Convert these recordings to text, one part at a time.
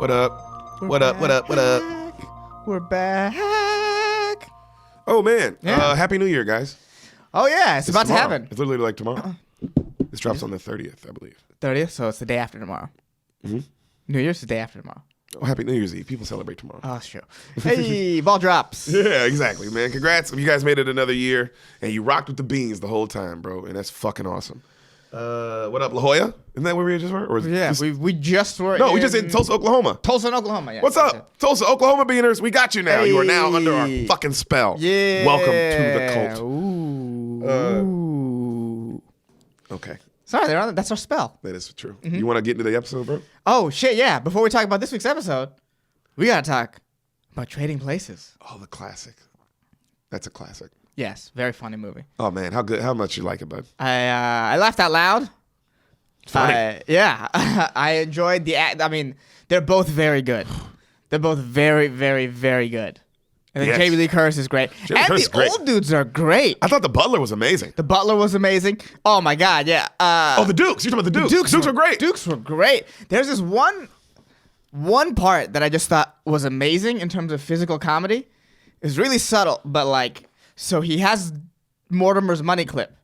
What up? What up? What up? What up? We're back. Oh, man. Yeah. Happy New Year, guys. Oh, yeah. It's about tomorrow. to happen. It's literally like tomorrow. This drops on the 30th, I believe. 30th, so it's the day after tomorrow. Mm-hmm. New Year's the day after tomorrow. Oh, happy New Year's Eve. People celebrate tomorrow. Oh, that's true. Hey, ball drops. Yeah, exactly, man. Congrats if you guys made it another year and you rocked with the beans the whole time, bro. And that's fucking awesome. What up, La Jolla? Isn't that where we just were? Or Yeah, we just were. we just in Tulsa, Oklahoma. Tulsa, Oklahoma. Yeah. What's up, Tulsa, Oklahoma Beaners? We got you now. Hey. You are now under our fucking spell. Yeah. Welcome to the cult. Ooh. Okay, Sorry, that's our spell. that is true. Mm-hmm. You want to get into the episode, bro? Oh, shit, yeah. Before we talk about this week's episode, we got to talk about Trading Places. Oh, the classic. That's a classic. Yes, very funny movie. Oh man, how good? How much you like it, bud? I laughed out loud. Funny. Yeah, I enjoyed the act. I mean, they're both very good. They're both very, very, very good. And then Yes. Jamie Lee Curtis is great. Jamie And Curtis is the great. old dudes are great. I thought the Butler was amazing. The Butler was amazing. Oh my God, yeah. The Dukes. You're talking about the Dukes. Dukes were great. Dukes were great. There's this one part that I just thought was amazing in terms of physical comedy. It's really subtle, but like, so he has Mortimer's money clip.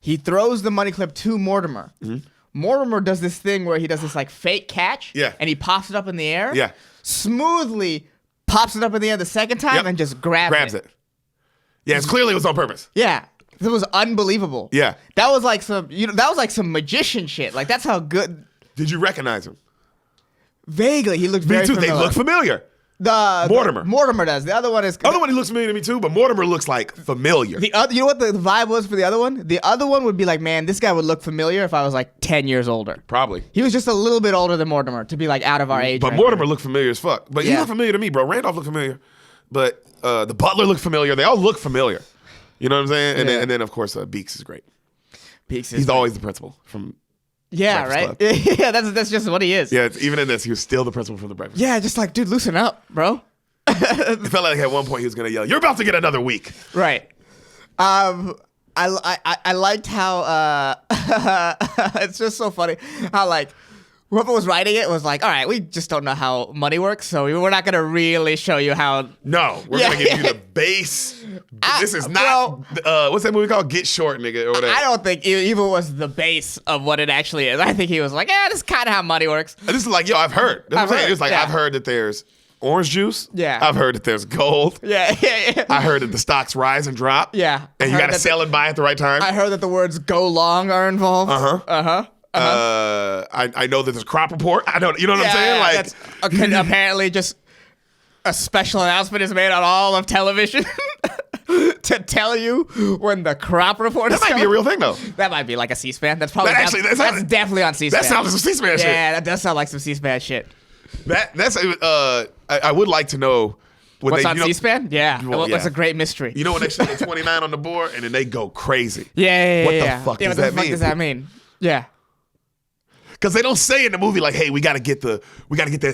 He throws the money clip to Mortimer. Mm-hmm. Mortimer does this thing where he does this like fake catch. Yeah. And he pops it up in the air. Yeah. Smoothly pops it up in the air the second time Yep. and just grabs it. Yeah, it's clearly it was on purpose. Yeah. It was unbelievable. Yeah. That was like some magician shit. Like that's how good. Did you recognize him? Vaguely, he looked Me very too. familiar. They look familiar. Mortimer. Mortimer does. The other one is. Other one, he looks familiar to me too, but Mortimer looks like familiar. The other, you know what the vibe was for the other one? The other one would be like, man, this guy would look familiar if I was like 10 years older. Probably. He was just a little bit older than Mortimer to be like out of our age. But range. Mortimer looked familiar as fuck. But he Yeah. looked familiar to me, bro. Randolph looked familiar. But the Butler looked familiar. They all look familiar. You know what I'm saying? And, Yeah. then of course, Beeks is great. Peaks is He's always the principal from yeah, Breakfast right? Yeah, that's just what he is. Yeah, even in this, he was still the principal from the Breakfast Yeah, just like, dude, loosen up, bro. Club. It felt like at one point he was going to yell, "You're about to get another week." Right. I liked how it's just so funny how like whoever was writing it was like, all right, we just don't know how money works, so we're not gonna really show you how. No, we're Yeah. going to give you the base. This is not, what's that movie called? Get Short, nigga, or whatever. I don't think Evil was the base of what it actually is. I think he was like, yeah, this is kind of how money works. This is like, yo, I've heard. That's what I'm saying. heard, It's like, yeah. I've heard that there's orange juice. Yeah. I've heard that there's gold. Yeah. I heard that the stocks rise and drop. Yeah. And I you heard got to that sell and buy at the right time. I heard that the words "go long" are involved. I know that there's crop report. I don't, you know what I'm saying? Like, that's apparently just a special announcement is made on all of television to tell you when the crop report is that might be a coming. real thing, though. That might be like a C-SPAN. That's probably That that's definitely on C-SPAN. That sounds like some C-SPAN shit. Yeah, that does sound like some C-SPAN shit. I would like to know when What's they, on you know, C-SPAN? Yeah. Well, That's yeah. a great mystery. You know when they show the 29 on the board and then they go crazy. Yeah. What the yeah. fuck Yeah, does what that the fuck mean? does that mean? Yeah. Because they don't say in the movie like, hey, we got to get that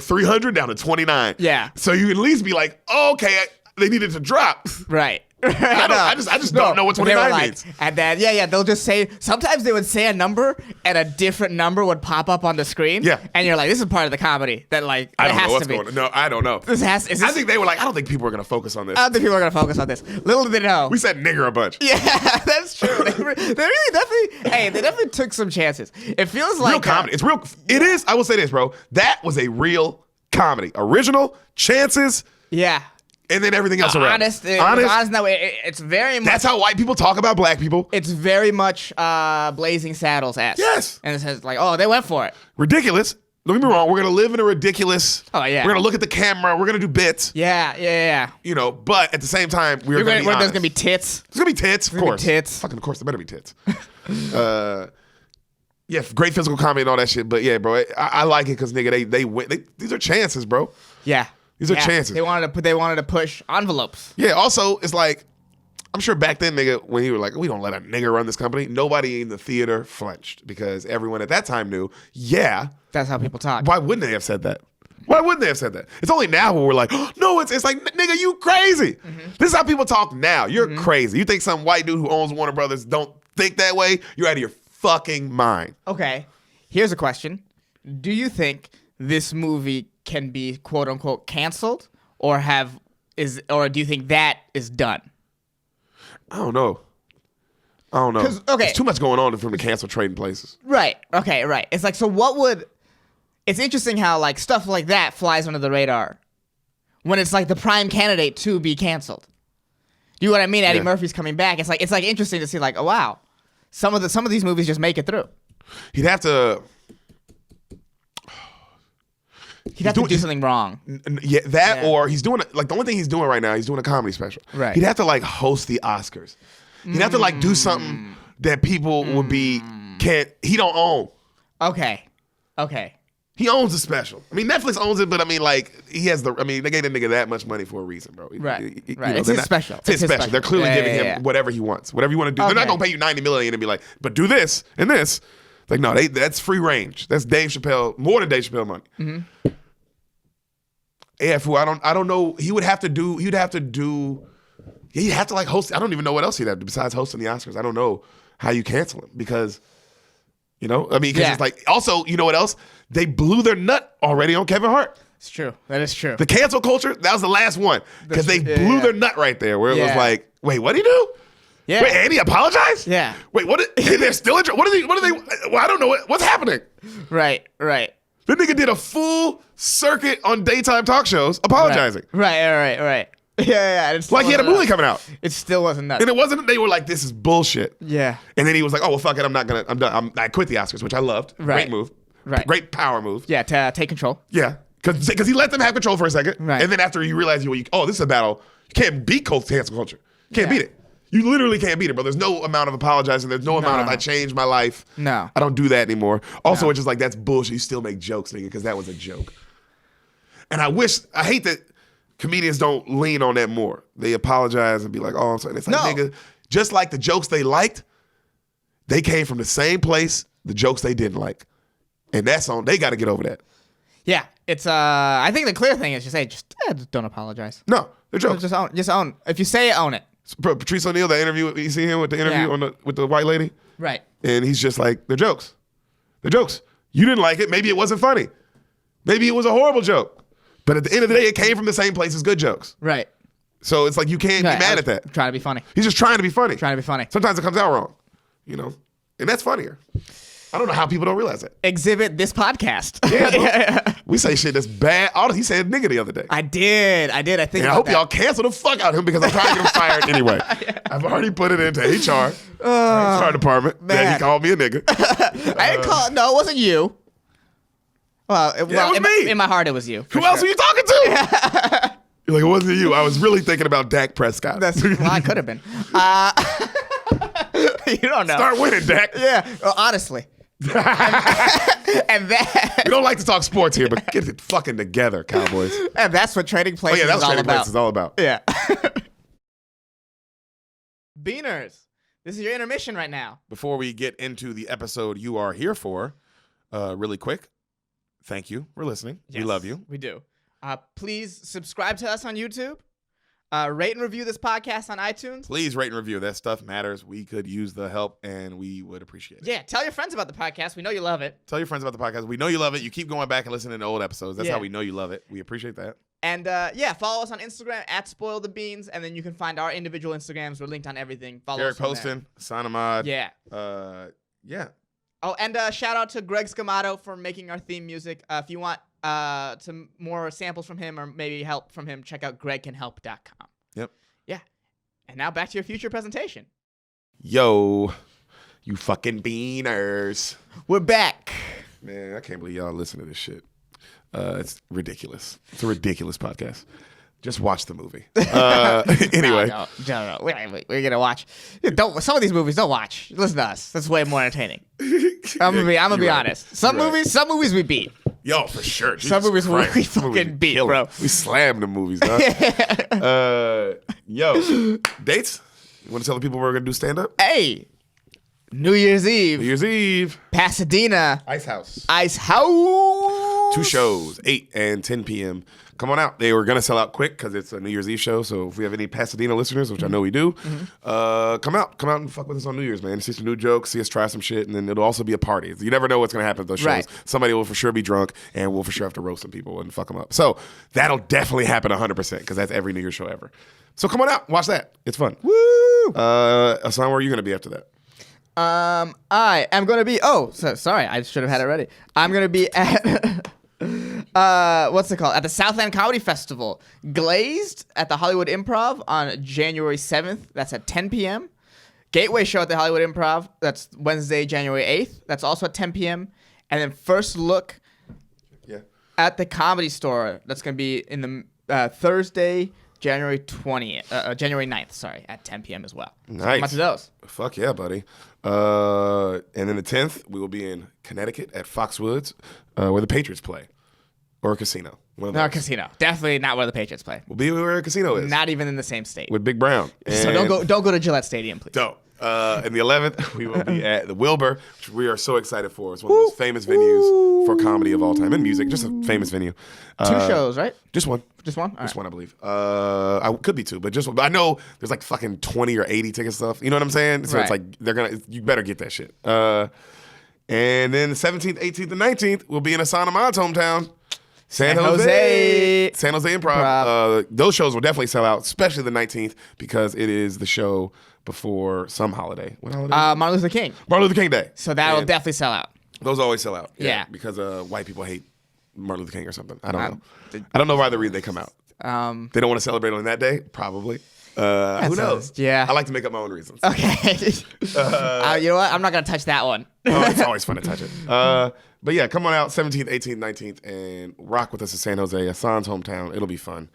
300 down to 29. Yeah. So you at least be like, oh, okay, they needed to drop. Right. I just don't know what But they were 29 like, means. and then they'll just say sometimes they would say a number and a different number would pop up on the screen. Yeah. And you're like, this is part of the comedy that like I it don't has know what's to be. going on. No, I don't know. I I think they were like, I don't think people are going to focus on this. I don't think people are gonna focus on this. Little did they know. We said nigger a bunch. Yeah, that's true. They really definitely. Hey, they definitely took some chances. It feels like Real comedy. It's real. It is. I will say this, bro. That was a real comedy. Original, chances, Yeah. and then everything else around. Honest. No, it's very much. That's how white people talk about black people. It's very much Blazing Saddles-esque. Yes. And it says like, oh, they went for it. Ridiculous. Don't get me wrong. We're going to live in a ridiculous. Oh, yeah. We're going to look at the camera. We're going to do bits. Yeah. You know, but at the same time, we're going to be There's honest. gonna be tits. There's going to be tits, of gonna be course. tits. Fucking, of course, there better be tits. Yeah, great physical comedy and all that shit. But yeah, bro, I like it because, nigga, they win. These are chances, bro. Yeah. These are chances. They wanted to push envelopes. Yeah, also, it's like, I'm sure back then, nigga, when you were like, we don't let a nigga run this company, nobody in the theater flinched because everyone at that time knew, yeah. That's how people talk. Why wouldn't they have said that? Why wouldn't they have said that? It's only now when we're like, oh, no, it's like, nigga, you crazy. Mm-hmm. This is how people talk now. You're crazy. You think some white dude who owns Warner Brothers don't think that way? You're out of your fucking mind. Okay. Here's a question. Do you think this movie can be quote unquote canceled, or do you think that is done? I don't know. 'Cause, okay. There's too much going on for them to cancel Trading Places. Right. Okay. Right. It's like, so what would? It's interesting how like stuff like that flies under the radar when it's like the prime candidate to be canceled. You know what I mean? Eddie Murphy's coming back. It's like interesting to see like, oh wow, some of these movies just make it through. He'd have to. He'd have to do something wrong. Or he's doing like the only thing he's doing right now. He's doing a comedy special. Right. He'd have to like host the Oscars. He'd have to like do something that people would be he don't own. Okay. He owns the special. I mean, Netflix owns it, but I mean, like he has they gave the nigga that much money for a reason, bro. Right. It's his special. It's his special. They're clearly giving him whatever he wants, whatever you want to do. Okay. They're not gonna pay you $90 million and be like, but do this and this. Like, no, that's free range. That's Dave Chappelle, more than Dave Chappelle money. Mm-hmm. Yeah, fool. I don't know. He'd have to like host. I don't even know what else he'd have to besides hosting the Oscars. I don't know how you cancel him because, it's like, also, you know what else? They blew their nut already on Kevin Hart. It's true. That is true. The cancel culture, that was the last one because they blew their nut right there where it was like, wait, what'd he do? Yeah. Wait, Andy apologized? Yeah. Wait, they're still in, what are they, well, I don't know what's happening. Right. The nigga did a full circuit on daytime talk shows apologizing. Right. Yeah. It's like he had a movie coming out. It still wasn't that. And it wasn't, they were like, this is bullshit. Yeah. And then he was like, oh, well, fuck it, I'm done. I quit the Oscars, which I loved. Right. Great move. Right. Great power move. Yeah, to take control. Yeah. Because he let them have control for a second. Right. And then after you realize, this is a battle, you can't beat cancel culture. You can't beat it. You literally can't beat it, bro. There's no amount of apologizing. There's no amount of I changed my life. No. I don't do that anymore. Also, it's just like, that's bullshit. You still make jokes, nigga, because that was a joke. And I hate that comedians don't lean on that more. They apologize and be like, oh, I'm sorry. It's like, nigga, just like the jokes they liked, they came from the same place the jokes they didn't like. And that's on, they got to get over that. Yeah. It's, I think the clear thing is just don't apologize. No, they're jokes. Just own. If you say it, own it. Patrice O'Neal, the interview, you see him with the interview with the white lady? Right. And he's just like, they're jokes. They're jokes. You didn't like it. Maybe it wasn't funny. Maybe it was a horrible joke. But at the end of the day, it came from the same place as good jokes. Right. So it's like, you can't be mad at that. Trying to be funny. He's just trying to be funny. Sometimes it comes out wrong, and that's funnier. I don't know how people don't realize that. Exhibit this podcast. Yeah, we say shit that's bad. He said nigga the other day. I did. I think. And I hope y'all cancel the fuck out of him because I'm trying to get him fired anyway. I've already put it into HR department. Man. He called me a nigga. I didn't call. No, it wasn't you. Well, it was me. In my heart, it was you. Who else were you talking to? You're like, it wasn't you. I was really thinking about Dak Prescott. I could have been. You don't know. Start winning, Dak. Yeah. Well, honestly. And that we don't like to talk sports here, but get it fucking together, Cowboys. And that's what Trading Places that's what Trading Places is all about. Yeah. Beaners, this is your intermission right now. Before we get into the episode you are here for, really quick, thank you for listening. Yes, we love you. We do. Please subscribe to us on YouTube. Rate and review this podcast on iTunes. Please rate and review. That stuff matters. We could use the help, and we would appreciate it. Yeah, tell your friends about the podcast. We know you love it. Tell your friends about the podcast. We know you love it. You keep going back and listening to old episodes. That's how we know you love it. We appreciate that. And follow us on Instagram @SpoilTheBeans, and then you can find our individual Instagrams. We're linked on everything. Follow Derek us on Poston, Sanamad. Yeah. Yeah. Oh, and shout out to Greg Scamato for making our theme music. If you want some more samples from him or maybe help from him, check out gregcanhelp.com. Yep. Yeah. And now back to your future presentation. Yo, you fucking beaners. We're back. Man, I can't believe y'all listen to this shit. It's ridiculous. It's a ridiculous podcast. Just watch the movie. Anyway. No. Wait, we're gonna watch. Some of these movies don't watch. Listen to us. That's way more entertaining. I'm gonna be honest. Some movies we beat. Yo, for sure. Some movies we fucking beat, bro. We slammed the movies, dog. Yo, dates? You want to tell the people we're gonna do stand up? Hey, New Year's Eve. New Year's Eve. Pasadena. Ice House. 2 shows, 8 and 10 p.m. come on out. They were gonna sell out quick because it's a New Year's Eve show. So if we have any Pasadena listeners, which I know we do, come out and fuck with us on New Year's, man. See some new jokes, see us try some shit, and then it'll also be a party. You never know what's gonna happen at those shows. Right. Somebody will for sure be drunk, and we'll for sure have to roast some people and fuck them up. So that'll definitely happen 100% because that's every New Year's show ever. So come on out, watch that. It's fun. Woo! Hassan, where are you gonna be after that? I am going to be. Oh, sorry. I should have had it ready. I'm going to be at. What's it called? At the Southland Comedy Festival. Glazed at the Hollywood Improv on January 7th. That's at 10 p.m. Gateway show at the Hollywood Improv. That's Wednesday, January 8th. That's also at 10 p.m. And then First Look at the Comedy Store. That's going to be in the Thursday, January 9th, sorry, at 10 p.m. as well. Nice. How much of those? Fuck yeah, buddy. And then the 10th, we will be in Connecticut at Foxwoods, where the Patriots play. Or a casino. No, casino. Definitely not where the Patriots play. We'll be where a casino is. Not even in the same state. With Big Brown. So don't go to Gillette Stadium, please. Don't. And the 11th, we will be at the Wilbur, which we are so excited for. It's one of the most famous venues for comedy of all time and music. Just a famous venue. 2 shows, right? Just one. Just one? Just one, I believe. I could be 2, but just one. But I know there's like fucking 20 or 80 ticket stuff. You know what I'm saying? So it's like you better get that shit. And then the 17th, 18th, and 19th, we'll be in Hassan Ahmad's hometown. San Jose Improv. Those shows will definitely sell out, especially the 19th, because it is the show before some holiday. What holiday? Martin Luther King. Martin Luther King Day. So that will definitely sell out. Those always sell out. Yeah. Because white people hate Martin Luther King or something. I don't know. I don't know why the reason they come out. They don't want to celebrate on that day? Probably. Who knows? Yeah. I like to make up my own reasons. Okay. You know what? I'm not going to touch that one. It's always fun to touch it. But yeah, come on out 17th, 18th, 19th, and rock with us in San Jose, Hassan's hometown. It'll be fun.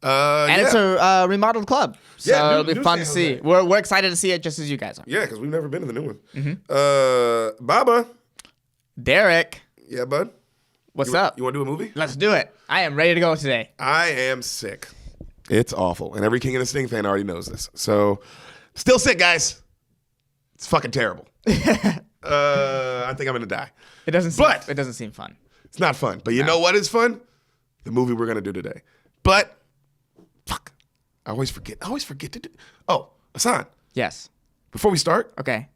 And it's a remodeled club. So it'll be fun to see. Jose. We're excited to see it just as you guys are. Yeah, because we've never been to the new one. Baba. Derek. Yeah, bud? What's up? You want to do a movie? Let's do it. I am ready to go today. I am sick. It's awful. And every King of the Sting fan already knows this. So, still sick, guys. It's fucking terrible. I think I'm going to die. It doesn't seem fun. It's not fun. But you know what is fun? The movie we're going to do today. But, fuck. I always forget to do. Oh, Hassan. Yes. Before we start. Okay.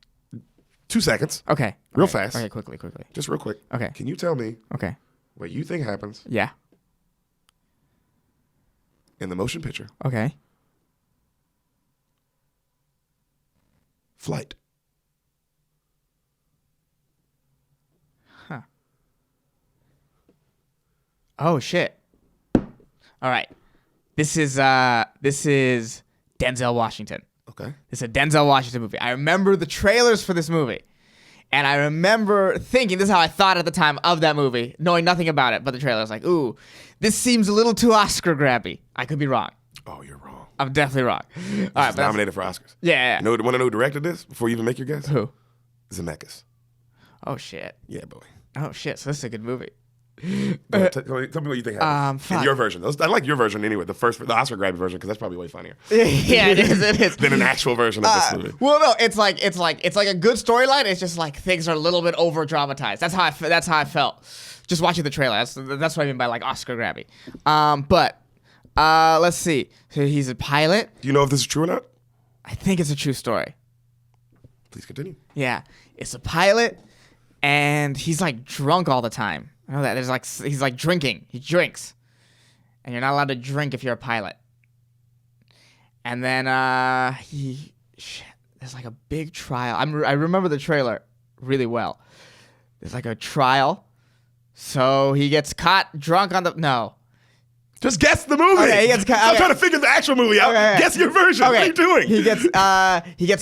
2 seconds. Okay. Real fast. Okay, quickly. Just real quick. Okay. Can you tell me Okay. what you think happens Yeah. in the motion picture Okay. Flight? Huh. Oh shit. All right. This is Denzel Washington. Okay. It's a Denzel Washington movie. I remember the trailers for this movie. And I remember thinking, this is how I thought at the time of that movie, knowing nothing about it, but the trailer was like, ooh, this seems a little too Oscar grabby. I could be wrong. Oh, you're wrong. I'm definitely wrong. All right, It's nominated for Oscars. Yeah. Want to know who directed this before you even make your guess? Who? Zemeckis. Oh, shit. Yeah, boy. Oh, shit. So this is a good movie. Go ahead, tell me what you think happens. Fuck. In your version. I like your version anyway, the Oscar grabby version, because that's probably way funnier Yeah, it is. than an actual version of this movie. Well, no, it's like a good storyline. It's just like things are a little bit over dramatized. That's how I felt just watching the trailer. That's what I mean by like Oscar grabby. But let's see. So he's a pilot. Do you know if this is true or not? I think it's a true story. Please continue. Yeah, it's a pilot, and he's like drunk all the time. I know that he's like drinking. He drinks, and you're not allowed to drink if you're a pilot. And then there's like a big trial. I remember the trailer really well. There's like a trial, so he gets caught drunk on the Just guess the movie. Okay, he gets caught. Stop trying to figure the actual movie out. Okay. Guess your version. Okay. What are you doing? He gets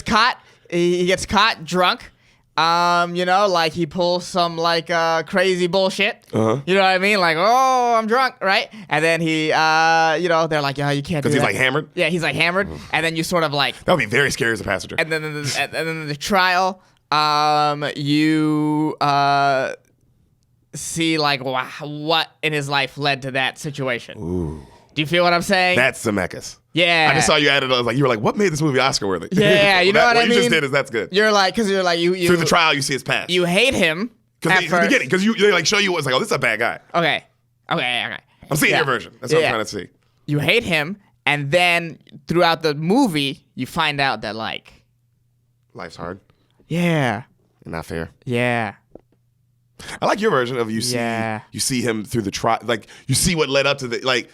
caught. He gets caught drunk. Like he pulls some like crazy bullshit. Uh-huh. You know what I mean? Like, oh, I'm drunk, right? And then he, they're like, yeah, you can't do that. Because he's like hammered? Yeah, he's like hammered. And then you sort of like. That would be very scary as a passenger. And then the trial, you see like what in his life led to that situation. Ooh. Do you feel what I'm saying? That's Zemeckis. Yeah. I just saw you added. I was like, you were like, what made this movie Oscar worthy? Yeah, you know what I mean. What you just did is that's good. You're like, because you're like you through the trial, you see his past. You hate him Because at in the first. beginning, because they like show you what's like, oh, this is a bad guy. Okay. I'm seeing your version. That's what I'm trying to see. You hate him, and then throughout the movie, you find out that like life's hard. Yeah. Not fair. Yeah. I like your version of you see him through the trial. Like you see what led up to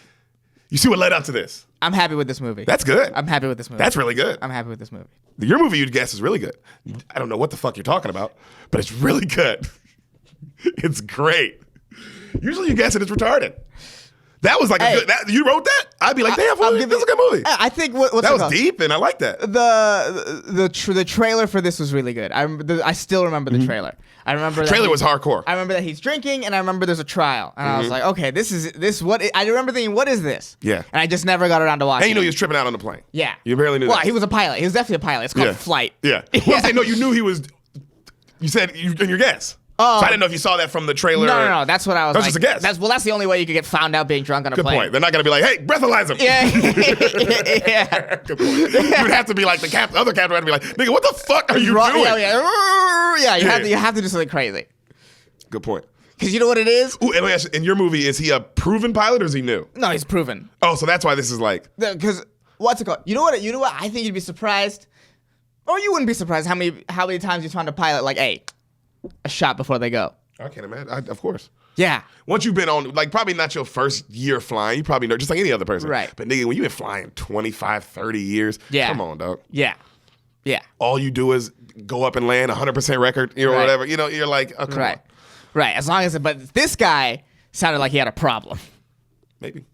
you see what led up to this. I'm happy with this movie. That's good. I'm happy with this movie. That's really good. I'm happy with this movie. Your movie, you'd guess, is really good. I don't know what the fuck you're talking about, but it's really good. It's great. Usually you guess it, it's retarded. That was like a good. You wrote that? I'd be like, damn, this is a good movie. I think what's that was deep, and I like that. The trailer for this was really good. I still remember the trailer. I remember the trailer was hardcore. I remember that he's drinking, and I remember there's a trial, and I was like, okay, what? I remember thinking, what is this? Yeah. And I just never got around to watching. And you know he was tripping out on the plane. Yeah. You barely knew. Well, that. he was a pilot. He was definitely a pilot. It's called Flight. Yeah. Well, I'm saying, no, you knew he was. You said in your guess. So I didn't know if you saw that from the trailer. No. That's what I was. That's just a guess. That's the only way you could get found out being drunk on a plane. Good point. They're not gonna be like, hey, breathalyze him. Yeah. Good point. You would have to be like the other captain would be like, nigga, what the fuck are you doing? Yeah. You have to do something crazy. Good point. Because you know what it is? Ooh, and let me ask you, in your movie, is he a proven pilot or is he new? No, he's proven. Oh, so that's why this is like. Because what's it called? You know what? I think you'd be surprised, or you wouldn't be surprised how many times you find a pilot like, hey, a shot before they go. I can't imagine. Of course. Yeah. Once you've been on, like, probably not your first year flying, you probably know, just like any other person. Right. But nigga, when you've been flying 25, 30 years, come on, dog. Yeah. Yeah. All you do is go up and land 100% record, or whatever. You know, you're like, oh, come on. Right. As long as but this guy sounded like he had a problem. Maybe.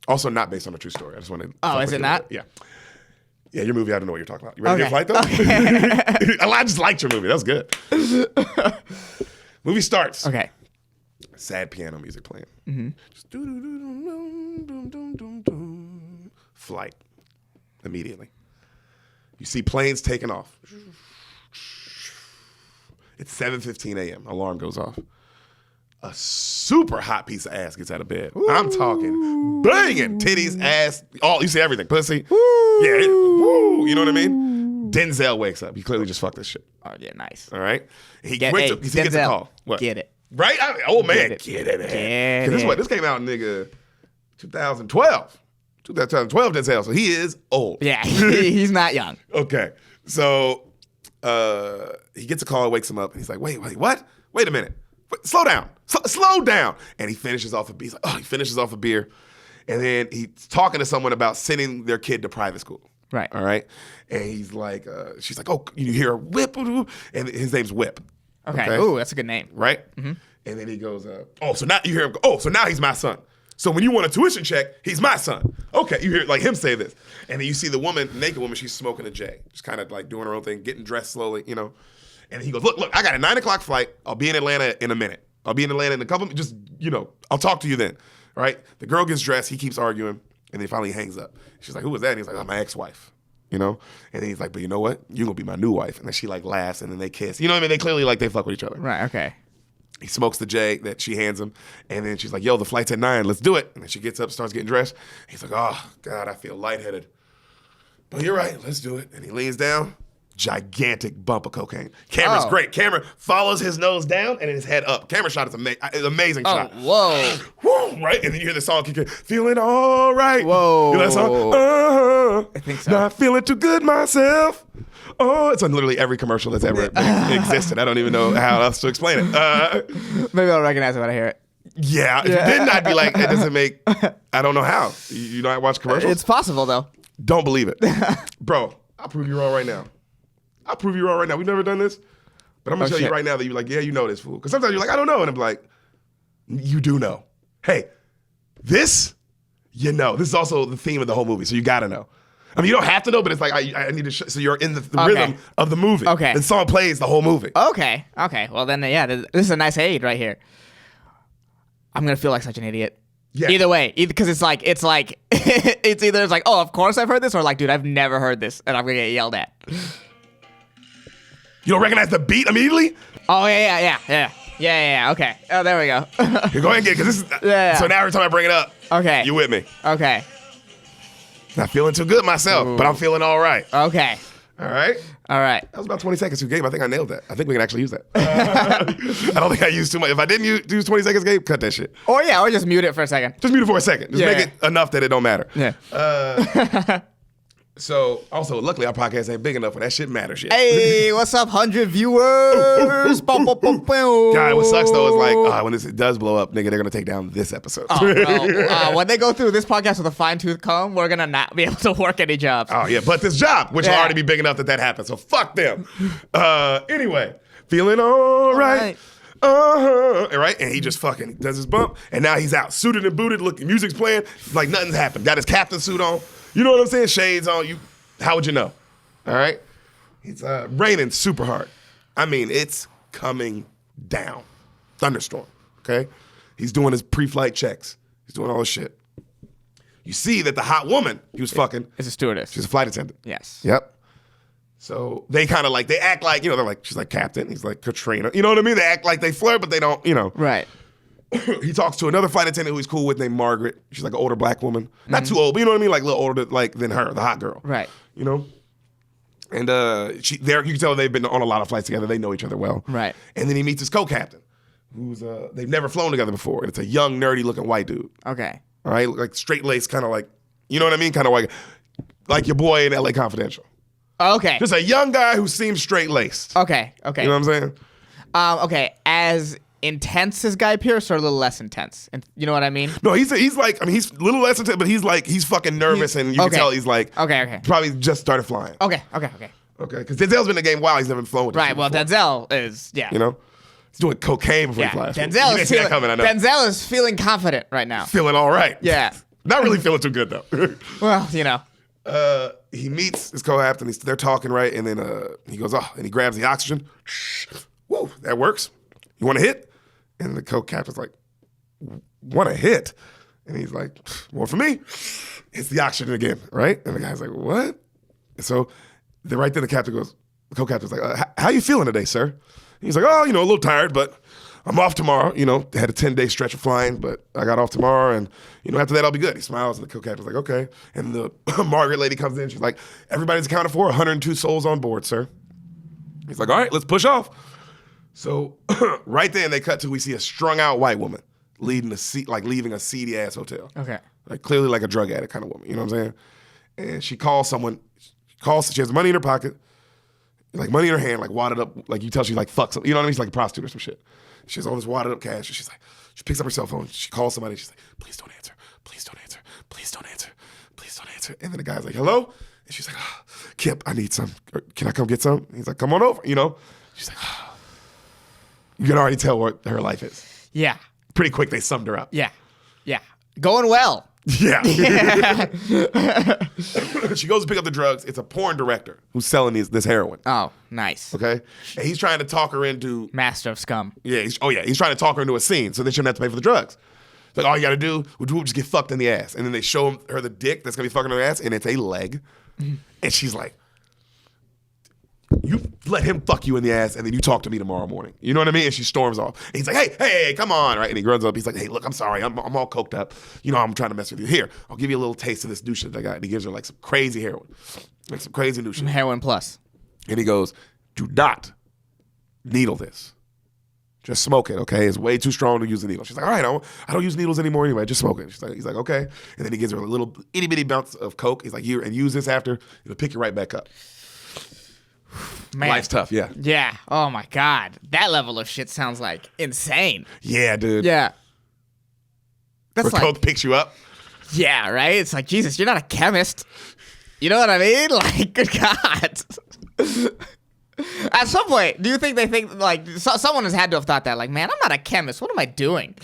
Also not based on a true story. I just wanted. Oh, is it not? Yeah. Yeah, your movie, I don't know what you're talking about. You ready to get a flight, though? Okay. I just liked your movie. That was good. Movie starts. Okay. Sad piano music playing. Mm-hmm. Just flight. Immediately. You see planes taking off. It's 7:15 a.m. Alarm goes off. A super hot piece of ass gets out of bed. Ooh. I'm talking banging titties, ass, all you see everything, pussy. Woo. Yeah, woo, you know what I mean? Denzel wakes up. He clearly just fucked this shit. Oh yeah, nice. All right, he gets a call. What? Get it? Right? Get it. This came out, nigga, 2012. 2012 Denzel. So he is old. Yeah, he's not young. Okay, so he gets a call, wakes him up, and he's like, wait, what? Wait a minute. Slow down. Slow down. And he finishes off a beer. He finishes off a beer. And then he's talking to someone about sending their kid to private school. Right. All right. And he's like, she's like, oh, you hear a whip? And his name's Whip. Okay. Ooh, that's a good name. Right? Mm-hmm. And then he goes, so now you hear him go, so now he's my son. So when you want a tuition check, he's my son. Okay, you hear like him say this. And then you see the woman, naked woman, she's smoking a J. Just kind of like doing her own thing, getting dressed slowly, you know. And he goes, look, I got a 9 o'clock flight. I'll be in Atlanta in a minute. I'll be in Atlanta in a couple, just, you know, I'll talk to you then. All right? The girl gets dressed. He keeps arguing. And then finally hangs up. She's like, who was that? And he's like, oh, my ex-wife. You know? And then he's like, but you know what? You're going to be my new wife. And then she like laughs and then they kiss. You know what I mean? They clearly like they fuck with each other. Right, okay. He smokes the J that she hands him. And then she's like, yo, the flight's at 9. Let's do it. And then she gets up, starts getting dressed. He's like, oh, God, I feel lightheaded. But you're right. Let's do it. And he leans down. Gigantic bump of cocaine. Camera's great. Camera follows his nose down and his head up. Camera shot is amazing shot. Whoa. Woo, right? And then you hear the song kick in. Feeling all right. Whoa. You know that song? I think so. Not feeling too good myself. Oh, it's on literally every commercial that's ever existed. I don't even know how else to explain it. Maybe I'll recognize it when I hear it. Yeah. If you didn't, I'd be like, it doesn't make, I don't know how. You don't watch commercials? It's possible, though. Don't believe it. Bro, I'll prove you wrong right now. We've never done this. But I'm going to tell you right now that you're like, yeah, you know this, fool. Because sometimes you're like, I don't know. And I'm like, you do know. Hey, this, you know. This is also the theme of the whole movie, so you got to know. I mean, you don't have to know, but it's like, I need to show. So you're in the rhythm of the movie. Okay. The song plays the whole movie. Okay. Well, then, yeah, this is a nice aid right here. I'm going to feel like such an idiot. Yeah. Either way, because it's like, it's either like, oh, of course I've heard this, or like, dude, I've never heard this, and I'm going to get yelled at. You don't recognize the beat immediately? Oh, yeah. Okay. Oh, there we go. Here, go ahead and get it, because this is, so now every time I bring it up, you with me. Okay. Not feeling too good myself, but I'm feeling all right. Okay. All right. All right. That was about 20 seconds to game. I think I nailed that. I think we can actually use that. I don't think I used too much. If I didn't use 20 seconds game, cut that shit. Or just mute it for a second. Just mute it for a second. Just make it enough that it don't matter. Yeah. So, also, luckily our podcast ain't big enough where that shit matters yet. Hey, what's up, 100 viewers? God, what sucks though is like, when this does blow up, nigga, they're gonna take down this episode. When they go through this podcast with a fine-tooth comb, we're gonna not be able to work any jobs. Oh yeah, but this job, which will already be big enough that happens. So fuck them. Anyway, feeling all right. Right? And he just fucking does his bump, and now he's out, suited and booted, looking, music's playing, like nothing's happened. Got his captain suit on. You know what I'm saying? Shades on. How would you know? All right? It's raining super hard. I mean, it's coming down. Thunderstorm, okay? He's doing his pre-flight checks. He's doing all this shit. You see that the hot woman he was fucking is a stewardess. She's a flight attendant. Yes. Yep. So they kind of like, they act like, they're like, she's like Captain. He's like Katrina. You know what I mean? They act like they flirt, but they don't, Right. He talks to another flight attendant who he's cool with named Margaret. She's like an older black woman. Not too old, but you know what I mean? Like a little older than her, the hot girl. Right. And you can tell they've been on a lot of flights together. They know each other well. Right. And then he meets his co-captain, who's they've never flown together before. And it's a young, nerdy-looking white dude. Okay. All right? Like straight-laced, kind of like, you know what I mean? Kind of like your boy in LA Confidential. Okay. Just a young guy who seems straight-laced. Okay. You know what I'm saying? Okay. As intense as Guy Pearce or a little less intense? And you know what I mean? No, he's like, I mean, he's a little less intense, but he's fucking nervous, and you can tell he's like, probably just started flying. Okay. Because Denzel's been in the game a while. He's never flown with Right. Well, Denzel is, he's doing cocaine before he flies. Denzel is feeling confident right now. Feeling all right. Yeah. Not really feeling too good though. Well, he meets his co-captain. They're talking, right, and then he goes, and he grabs the oxygen. Whoa, that works. You want a hit? And the co-captain's like, want a hit? And he's like, more for me. It's the oxygen again, right? And the guy's like, what? And so right then the co-captain's like, how you feeling today, sir? And he's like, a little tired, but I'm off tomorrow. Had a 10-day stretch of flying, but I got off tomorrow, and after that I'll be good. He smiles, and the co-captain's like, okay. And the Margaret lady comes in. She's like, everybody's accounted for, 102 souls on board, sir. He's like, all right, let's push off. So right then they cut to, we see a strung out white woman leaving a seedy ass hotel. Okay. Like clearly like a drug addict kind of woman. You know what I'm saying? And she calls someone. She has money in her pocket, like money in her hand, like wadded up. Like you tell she's like fuck. You know what I mean? She's like a prostitute or some shit. She has all this wadded up cash. And she picks up her cell phone. She calls somebody. She's like, please don't answer. Please don't answer. Please don't answer. Please don't answer. And then the guy's like, hello? And she's like, Kip, I need some. Can I come get some? And he's like, come on over. She's like, you can already tell what her life is. Yeah. Pretty quick, they summed her up. Yeah. Going well. Yeah. She goes to pick up the drugs. It's a porn director who's selling this heroin. Oh, nice. Okay? And he's trying to talk her into... Master of scum. Yeah. He's trying to talk her into a scene so then she doesn't have to pay for the drugs. Like, all you got to do is just get fucked in the ass. And then they show her the dick that's going to be fucking her ass, and it's a leg. And she's like, you let him fuck you in the ass, and then you talk to me tomorrow morning. You know what I mean? And she storms off. And he's like, hey, come on, right? And he runs up. He's like, hey, look, I'm sorry. I'm all coked up. I'm trying to mess with you. Here, I'll give you a little taste of this new shit that I got. And he gives her like some crazy heroin, like some crazy new shit. Heroin plus. And he goes, do not needle this. Just smoke it, okay? It's way too strong to use a needle. She's like, all right, I don't use needles anymore anyway. Just smoke it. He's like, okay. And then he gives her a little itty bitty bounce of coke. He's like, here, and use this after. It'll pick you right back up. Man. Life's tough, yeah. Yeah. Oh my God. That level of shit sounds like insane. Yeah, dude. Yeah. That's where coke picks you up. Yeah, right? It's like, Jesus, you're not a chemist. You know what I mean? Like, good God. At some point, do you think they think, like, someone has had to have thought that, like, man, I'm not a chemist. What am I doing?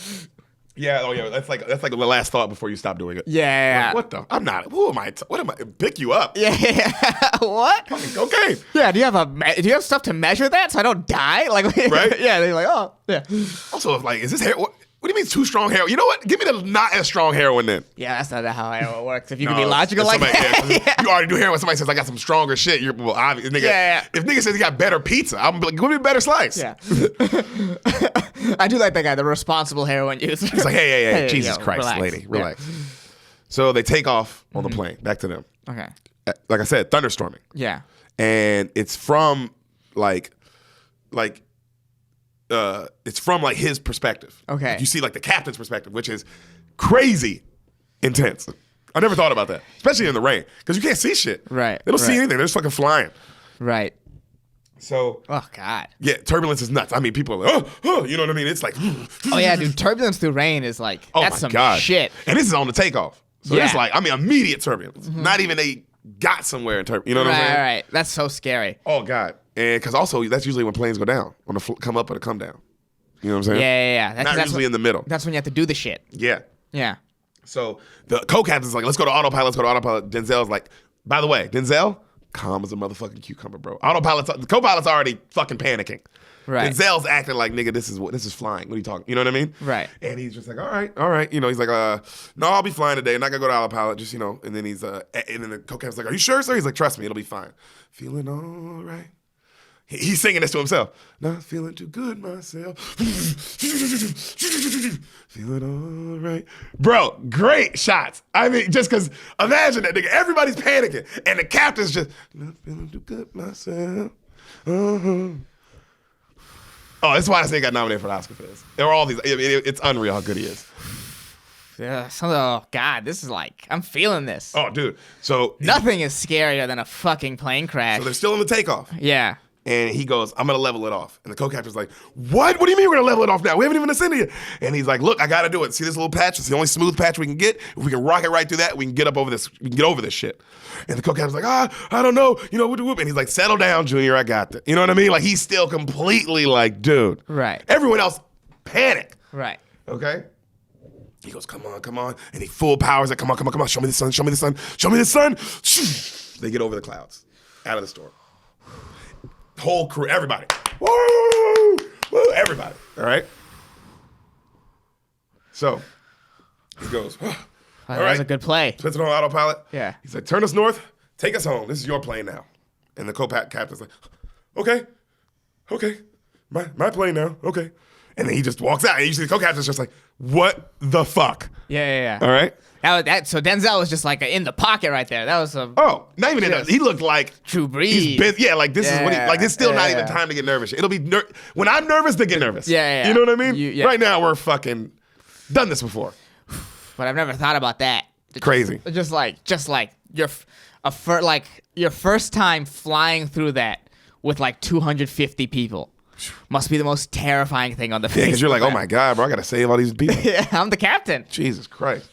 Yeah, oh yeah, that's like the last thought before you stop doing it. Yeah. Like, what the? I'm not. Who am I? What am I? Pick you up? Yeah. What? Okay. Yeah. Do you have stuff to measure that so I don't die? Like, right? Yeah. They're like, oh, yeah. Also, like, is this hair? What do you mean too strong heroin? You know what? Give me the not as strong heroin then. Yeah, that's not how heroin works. If you can be logical like that. Yeah. You already do heroin. Somebody says I got some stronger shit. You're obvious. Nigga, If nigga says he got better pizza, I'm like, give me a better slice. Yeah. I do like that guy, the responsible heroin user. He's like, hey, Jesus Christ, relax. Lady, relax. Yeah. So they take off on the plane, back to them. Okay. Like I said, thunderstorming. Yeah. and it's from it's from like his perspective. Okay. Like, you see like the captain's perspective, which is crazy intense. I never thought about that, especially in the rain, because you can't see shit. Right. They don't see anything. They're just fucking flying. Right. So. Oh God. Yeah, turbulence is nuts. I mean, people are like, you know what I mean? It's like. Oh yeah, dude. Turbulence through rain is like that's some shit. And this is on the takeoff, so Yeah. it's like immediate turbulence. Not even they got somewhere in turbulence. You know what I'm saying? Right. That's so scary. Oh God. And because also that's usually when planes go down, on the come up or the come down. You know what I'm saying? Yeah. That's usually in the middle. That's when you have to do the shit. Yeah. Yeah. So the co-captain's like, let's go to autopilot. Let's go to autopilot. Denzel's like, by the way, Denzel, calm as a motherfucking cucumber, bro. The co-pilot's already fucking panicking. Right. Denzel's acting like, nigga, this is flying. What are you talking? You know what I mean? Right. And he's just like, all right. You know, he's like, no, I'll be flying today. I'm not gonna go to autopilot. Just, you know. And then and then the co-captain's like, are you sure, sir? He's like, trust me, it'll be fine. Feeling all right. He's singing this to himself. Not feeling too good myself. Feeling all right. Bro, great shots. I mean, just because, imagine that, nigga. Everybody's panicking. And the captain's just, not feeling too good myself. Uh-huh. Oh, that's why I say he got nominated for the Oscar for this. There were all these. It's unreal how good he is. Yeah. Oh God, this is like I'm feeling this. Oh, dude. So nothing is scarier than a fucking plane crash. So they're still in the takeoff. Yeah. And he goes, I'm going to level it off. And the co-captain's like, what? What do you mean we're going to level it off now? We haven't even ascended yet. And he's like, look, I got to do it. See this little patch? It's the only smooth patch we can get. If we can rocket right through that, we can get up over this. We can get over this shit. And the co-captain's like, I don't know. You know, whoop. And he's like, settle down, Junior. I got this. You know what I mean? Like, he's still completely like, dude. Right. Everyone else panic. Right. Okay? He goes, come on. And he full powers it. Come on. Show me the sun. Show me the sun. They get over the clouds. Out of the storm. Whole crew, everybody. Woo! Everybody. All right? So, he goes, all right. That was a good play. Puts it on autopilot. Yeah. He's like, turn us north. Take us home. This is your plane now. And the co-captain's like, okay. My plane now. Okay. And then he just walks out. And you see the co-captain's just like, what the fuck? Yeah. All right? So Denzel was just like in the pocket right there. That was a not even in that. He looked like True Breeze. Like this is what he like. It's still not even time to get nervous. It'll be when I'm nervous to get nervous. Yeah. You know what I mean? Right now we're fucking done this before. But I've never thought about that. Crazy. Just like your first time flying through that with like 250 people must be the most terrifying thing on the face. Yeah, because you're like, oh my God, bro, I gotta save all these people. Yeah, I'm the captain. Jesus Christ.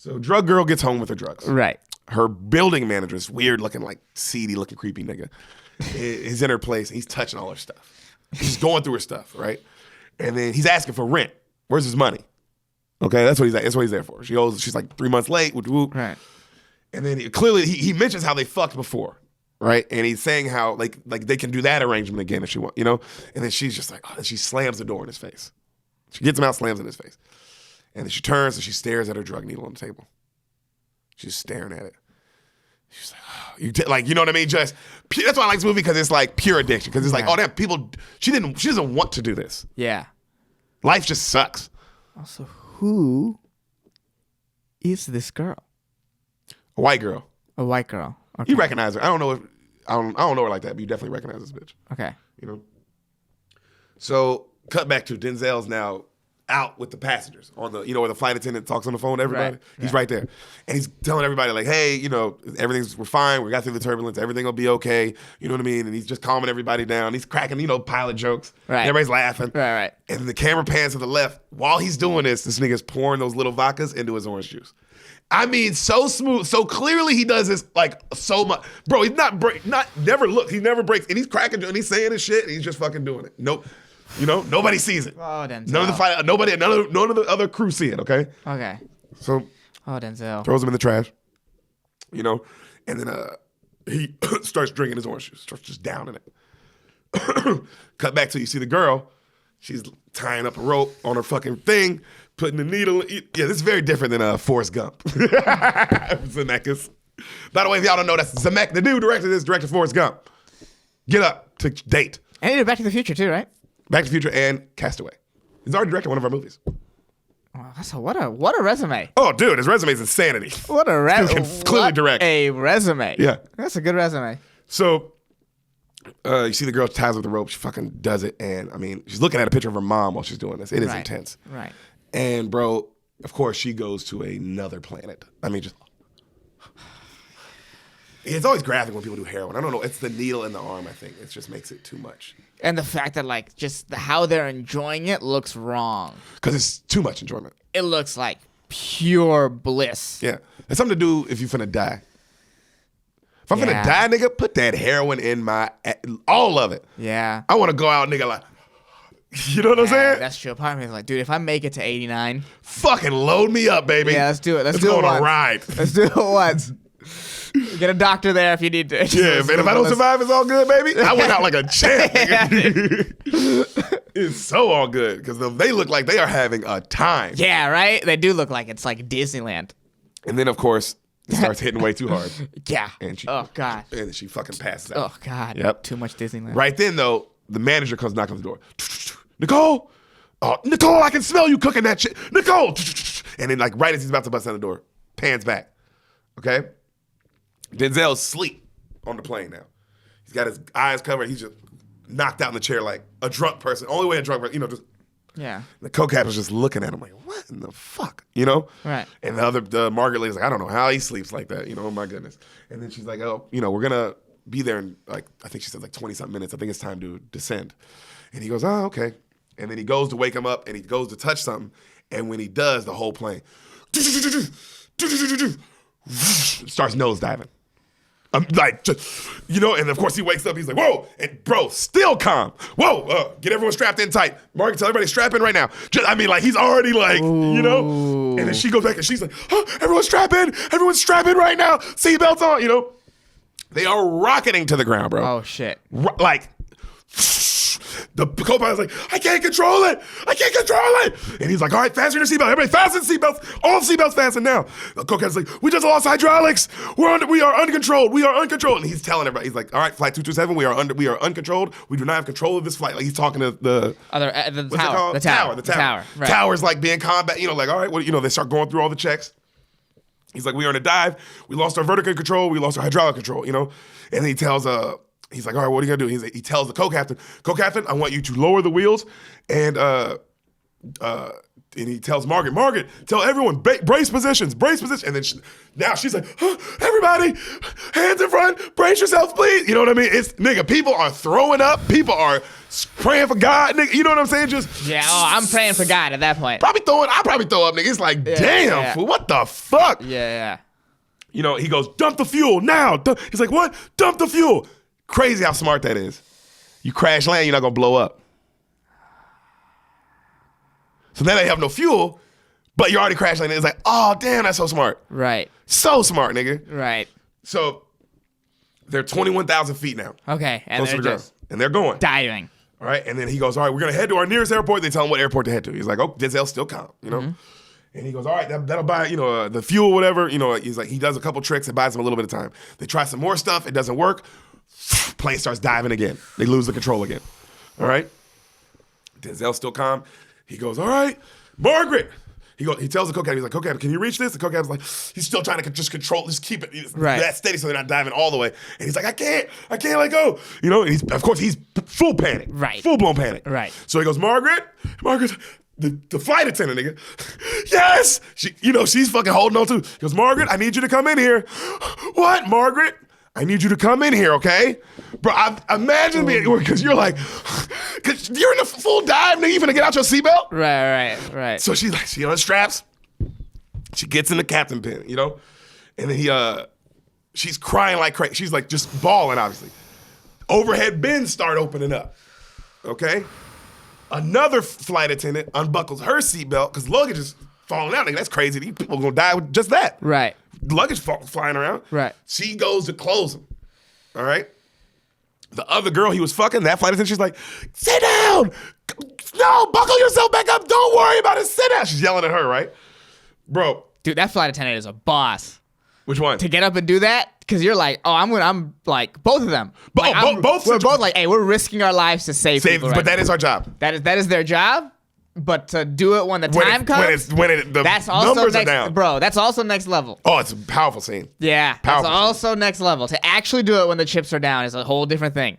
So drug girl gets home with her drugs. Right. Her building manager, this weird looking, like seedy looking creepy nigga, is in her place and he's touching all her stuff. He's going through her stuff, right? And then he's asking for rent. Where's his money? Okay, that's what he's there for. She's like 3 months late. Whoop. Right. And then he mentions how they fucked before, right? And he's saying how like they can do that arrangement again if she wants, you know? And then she's just like, she slams the door in his face. She gets him out, slams it in his face. And then she turns and she stares at her drug needle on the table. She's staring at it. She's like, you know what I mean? Just that's why I like this movie, because it's like pure addiction. Because it's like, oh damn, people. She doesn't want to do this. Yeah. Life just sucks. Also, who is this girl? A white girl. A white girl. Okay. You recognize her. I don't know her like that, but you definitely recognize this bitch. Okay. You know. So cut back to Denzel's now out with the passengers on the, where the flight attendant talks on the phone to everybody. Right. He's right there. And he's telling everybody like, hey, we're fine. We got through the turbulence. Everything will be okay. You know what I mean? And he's just calming everybody down. He's cracking, pilot jokes. Right. Everybody's laughing. Right. And the camera pans to the left. While he's doing this nigga's pouring those little vodkas into his orange juice. I mean, so smooth. So clearly he does this like so much. Bro, he's never looked. He never breaks. And he's cracking and he's saying his shit and he's just fucking doing it. Nope. Nobody sees it. Oh, Denzel. None of the other crew see it, okay? Okay. So Denzel. throws him in the trash. And then he starts drinking his orange juice, starts just downing it. Cut back to you see the girl. She's tying up a rope on her fucking thing, putting the needle. Yeah, this is very different than Forrest Gump. Zemeckis. By the way, if y'all don't know, that's Zemeckis. The dude directed Forrest Gump. Get up to date. And he did Back to the Future too, right? Back to the Future and Castaway. He's already directed one of our movies. Oh, what a resume. Oh, dude, his resume is insanity. What a resume. Clearly direct. A resume. Yeah. That's a good resume. So You see the girl ties with the rope. She fucking does it. And, I mean, she's looking at a picture of her mom while she's doing this. It is intense. Right. And, bro, of course, she goes to another planet. I mean, just... It's always graphic when people do heroin. I don't know. It's the needle in the arm, I think. It just makes it too much. And the fact that, like, just how they're enjoying it looks wrong. Because it's too much enjoyment. It looks like pure bliss. Yeah. It's something to do if you're finna die. If I'm finna die, nigga, put that heroin in my... all of it. Yeah. I want to go out, nigga, like... You know what I'm saying? That's true. Part of me is like, dude, if I make it to 89... Fucking load me up, baby. Yeah, let's do it. Let's do it on a ride. Let's do it once. Get a doctor there if you need to. Yeah, man, if I don't survive, it's all good, baby. I went out like a champ, nigga. It's so all good because they look like they are having a time. Yeah, right? They do look like it's like Disneyland. And then, of course, it starts hitting way too hard. Yeah. And she, oh, God. And she fucking passes out. Oh, God. Yep. Too much Disneyland. Right then, though, the manager comes knocking on the door. Nicole! Oh, Nicole, I can smell you cooking that shit. Nicole! And then, like, right as he's about to bust down the door, pans back. Okay? Denzel's asleep on the plane now. He's got his eyes covered. He's just knocked out in the chair like a drunk person. Only way a drunk person, just... Yeah. The co-captain was just looking at him like, what in the fuck? Right. And the Margaret lady's like, I don't know how he sleeps like that. Oh my goodness. And then she's like, oh, we're going to be there in like, I think she said like 20-something minutes. I think it's time to descend. And he goes, oh, okay. And then he goes to wake him up and he goes to touch something. And when he does, the whole plane starts nosediving. Like, just, and of course he wakes up, he's like, whoa, and bro, still calm. Whoa, get everyone strapped in tight. Mark, tell everybody strap in right now. He's already like, Ooh. And then she goes back and she's like, everyone strap in right now. Seatbelts on, They are rocketing to the ground, bro. Oh, shit. Like, the co-pilot's like, I can't control it. And he's like, all right, fasten your seatbelt. Everybody fasten seatbelts. All seatbelts fasten now. The co-pilot's like, we just lost hydraulics. We are uncontrolled. And he's telling everybody, he's like, all right, flight 227, we are uncontrolled. We do not have control of this flight. Like he's talking to the tower. The tower. Right. Tower's like being combat, like, all right, they start going through all the checks. He's like, we are in a dive. We lost our vertical control. We lost our hydraulic control, And then he tells, he's like, all right, what are you gonna do? He tells the co-captain, I want you to lower the wheels, and he tells Margaret, tell everyone, brace positions. And then now she's like, everybody, hands in front, brace yourself, please. You know what I mean? It's, nigga, people are throwing up, people are praying for God, nigga. You know what I'm saying? I'm praying for God at that point. I probably throw up, nigga. It's like, damn, fool, what the fuck? Yeah. He goes, dump the fuel now. He's like, what? Dump the fuel. Crazy how smart that is. You crash land, you're not gonna blow up. So now they have no fuel, but you already crash landed. It's like, oh damn, that's so smart. Right. So smart, nigga. Right. So they're 21,000 feet now. Okay, and they're just and they're going diving. All right, and then he goes, all right, we're gonna head to our nearest airport. They tell him what airport to head to. He's like, oh, Denzel's still calm, Mm-hmm. And he goes, all right, that'll buy, the fuel, whatever. He's like, he does a couple tricks. It buys him a little bit of time. They try some more stuff. It doesn't work. Plane starts diving again. They lose the control again. All right? Denzel's still calm. He goes, all right, Margaret. He tells the co-captain, he's like, co-captain, can you reach this? The co-captain's like, he's still trying to just keep it that steady so they're not diving all the way. And he's like, I can't let go. And of course, he's full panic. Right. Full-blown panic. Right. So he goes, Margaret, the flight attendant, nigga. Yes! She's fucking holding on to. He goes, Margaret, I need you to come in here. What, Margaret? I need you to come in here, okay? Bro, imagine being, because you're like, because you're in a full dive, nigga, you finna get out your seatbelt? Right. So she's like, she unstraps, she gets in the captain pin, And then she's crying like crazy. She's like just bawling, obviously. Overhead bins start opening up, okay? Another flight attendant unbuckles her seatbelt because luggage is falling out. Nigga, that's crazy. These people are gonna die with just that. Right. Luggage flying around. Right. She goes to close him. All right. The other girl he was fucking, that flight attendant, she's like, sit down. No, buckle yourself back up. Don't worry about it. Sit down. She's yelling at her, right? Bro. Dude, that flight attendant is a boss. Which one? To get up and do that, because you're like, I'm like, both of them. Both. We're both like, hey, we're risking our lives to save people. But that is our job. That is their job. But to do it when the time comes, the that's also numbers next, are down. Bro, that's also next level. Oh, it's a powerful scene. Yeah, powerful that's also next level. To actually do it when the chips are down is a whole different thing.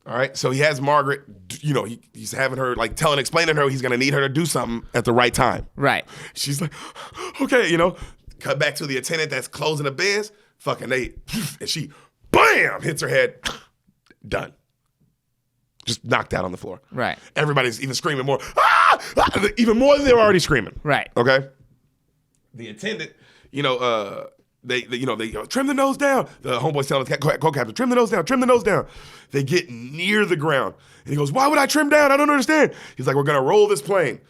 All right, so he has Margaret, he's having her, like, explaining to her he's gonna need her to do something at the right time. Right. She's like, okay, cut back to the attendant that's closing the beds, and she, bam, hits her head, done. Just knocked out on the floor. Right. Everybody's even screaming more, even more than they were already screaming. Right. Okay? The attendant, they trim the nose down. The homeboy's telling the co-captain, trim the nose down, trim the nose down. They get near the ground. And he goes, why would I trim down? I don't understand. He's like, we're going to roll this plane.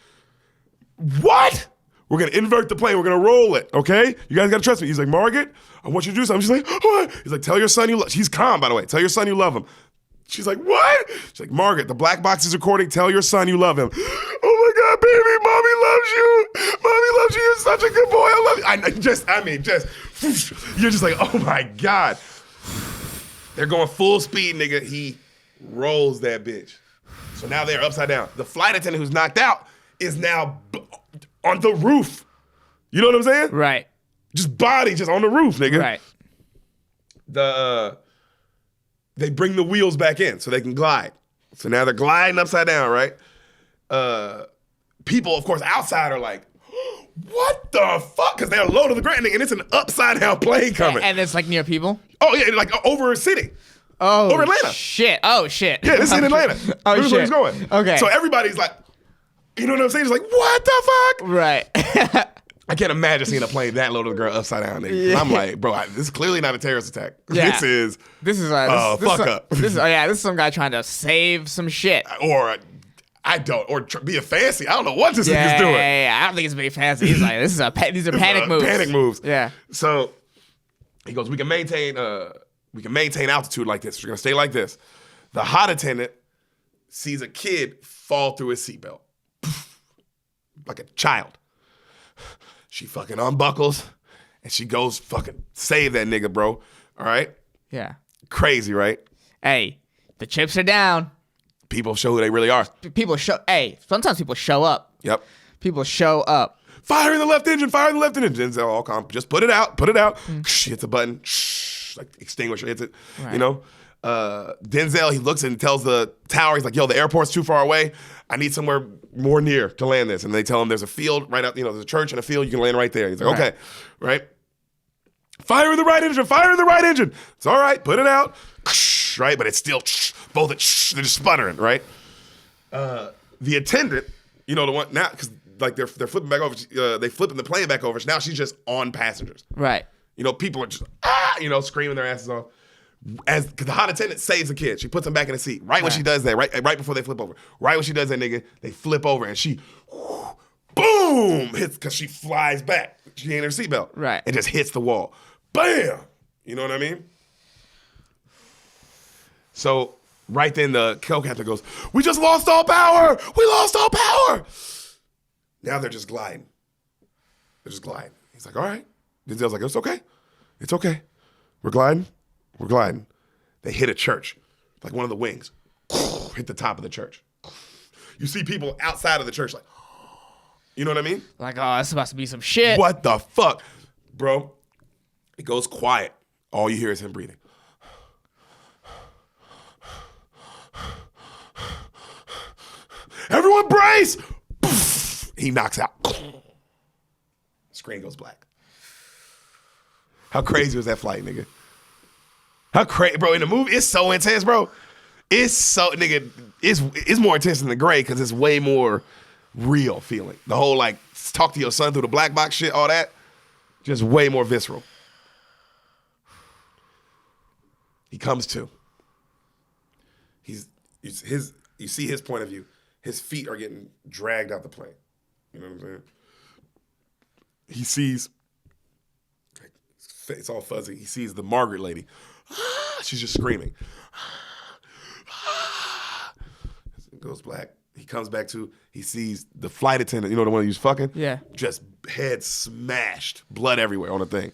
What? We're going to invert the plane. We're going to roll it, okay? You guys got to trust me. He's like, Margaret, I want you to do something. She's like, what? He's like, tell your son you love him. She's calm, by the way. Tell your son you love him. She's like, what? She's like, Margaret, the black box is recording. Tell your son you love him. Oh my God, baby, mommy loves you. Mommy loves you. You're such a good boy. I love you. You're just like, oh my God. They're going full speed, nigga. He rolls that bitch. So now they're upside down. The flight attendant who's knocked out is now on the roof. You know what I'm saying? Right. Just body just on the roof, nigga. Right. They bring the wheels back in so they can glide. So now they're gliding upside down, right? People, of course, outside are like, what the fuck? Because they're low to the ground, and it's an upside down plane coming. And it's like near people? Oh, yeah, like over a city. Oh, over Atlanta. Shit. Oh, shit. Yeah, this is in Atlanta. Oh, Here's shit. where he's going. Okay. So everybody's like, you know what I'm saying? It's like, what the fuck? Right. I can't imagine seeing a plane that low to the ground upside down. Nigga. Yeah. I'm like, bro, this is clearly not a terrorist attack. Yeah. This is fuck up. This is some guy trying to save some shit. Or be a fancy. I don't know what this nigga's doing. Yeah. I don't think it's being fancy. He's like, these are panic moves. Panic moves. Yeah. So he goes, we can maintain altitude like this. We're gonna stay like this. The hot attendant sees a kid fall through his seatbelt. Like a child. She fucking unbuckles and she goes fucking save that nigga, bro. All right? Yeah. Crazy, right? Hey, the chips are down. People show who they really are. Sometimes people show up. Yep. People show up. Fire in the left engine, fire in the left engine. Denzel all calm. Just put it out. She hits a button. Like extinguisher hits it. Right. Denzel, he looks and tells the tower, he's like, yo, the airport's too far away. I need somewhere more near to land this. And they tell him there's a field right out, there's a church and a field, you can land right there. He's like, okay, right? Fire in the right engine, fire in the right engine. It's all right, put it out, right? But it's still, they're just sputtering, right? The attendant, the one now, because like they're flipping back over, they flipping the plane back over. So now she's just on passengers. Right. People are just, screaming their asses off. Cause the hot attendant saves the kid. She puts him back in the seat. Right when she does that, right before they flip over. Right when she does that, nigga, they flip over and she, boom, hits, because she flies back. She ain't in her seatbelt. Right. And just hits the wall. Bam! You know what I mean? So right then the co-captain goes, we just lost all power! We lost all power! Now they're just gliding. He's like, all right. Denzel's like, it's okay. It's okay. We're gliding. They hit a church, like one of the wings, hit the top of the church. You see people outside of the church like, you know what I mean? Like, oh, it's supposed to be some shit. What the fuck? Bro, it goes quiet. All you hear is him breathing. Everyone brace! He knocks out. Screen goes black. How crazy was that flight, nigga? How crazy, bro, in the movie, it's so intense, bro. It's so, nigga, it's more intense than The Grey because it's way more real feeling. The whole, like, talk to your son through the black box shit, all that, just way more visceral. He comes to. You see his point of view. His feet are getting dragged out the plane. You know what I'm saying? He sees, it's all fuzzy. He sees the Margaret lady. She's just screaming. It goes black. He comes back to, he sees the flight attendant, the one who's fucking? Yeah. Just head smashed, blood everywhere on the thing.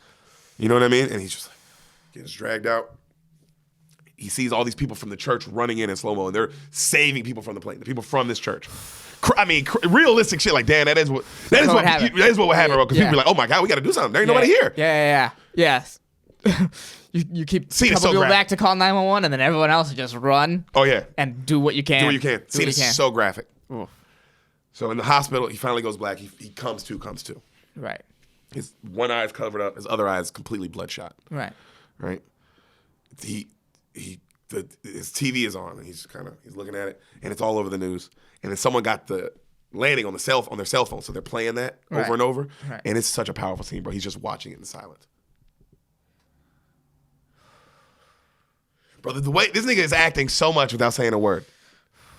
You know what I mean? And he's just like, gets dragged out. He sees all these people from the church running in slow-mo, and they're saving people from the plane, the people from this church. Realistic shit like, damn, that is what would happen, bro. Because people be like, oh my God, we got to do something. There ain't nobody here. Yeah. Yes. you keep Scene is couple so people graphic. back to call 911, and then everyone else just run Oh yeah, and do what you can. do what you can. Scene is so graphic. Oof. So in the hospital, he finally goes black. He comes to. Right. His one eye is covered up. His other eye is completely bloodshot. Right. Right. His TV is on, and he's looking at it, and it's all over the news. And then someone got the landing on their cell phone, so they're playing that Right. over and over. Right. And it's such a powerful scene, bro. He's just watching it in silence. Brother, the way this nigga is acting so much without saying a word.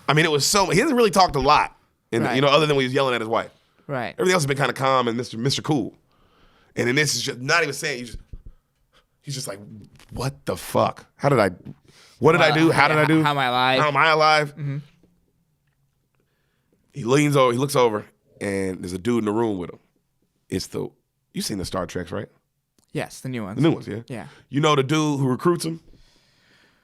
I mean, it was so. He hasn't really talked a lot, Right. other than when he was yelling at his wife. Right. Everything else has been kind of calm and Mr. Cool. And then this is just not even saying. He's just like, what the fuck? What did I do? How did I do? How am I alive? How am I alive? Mm-hmm. He leans over, he looks over, and there's a dude in the room with him. You seen the Star Treks, right? Yes, the new ones. The new ones, yeah? Yeah. You know the dude who recruits him?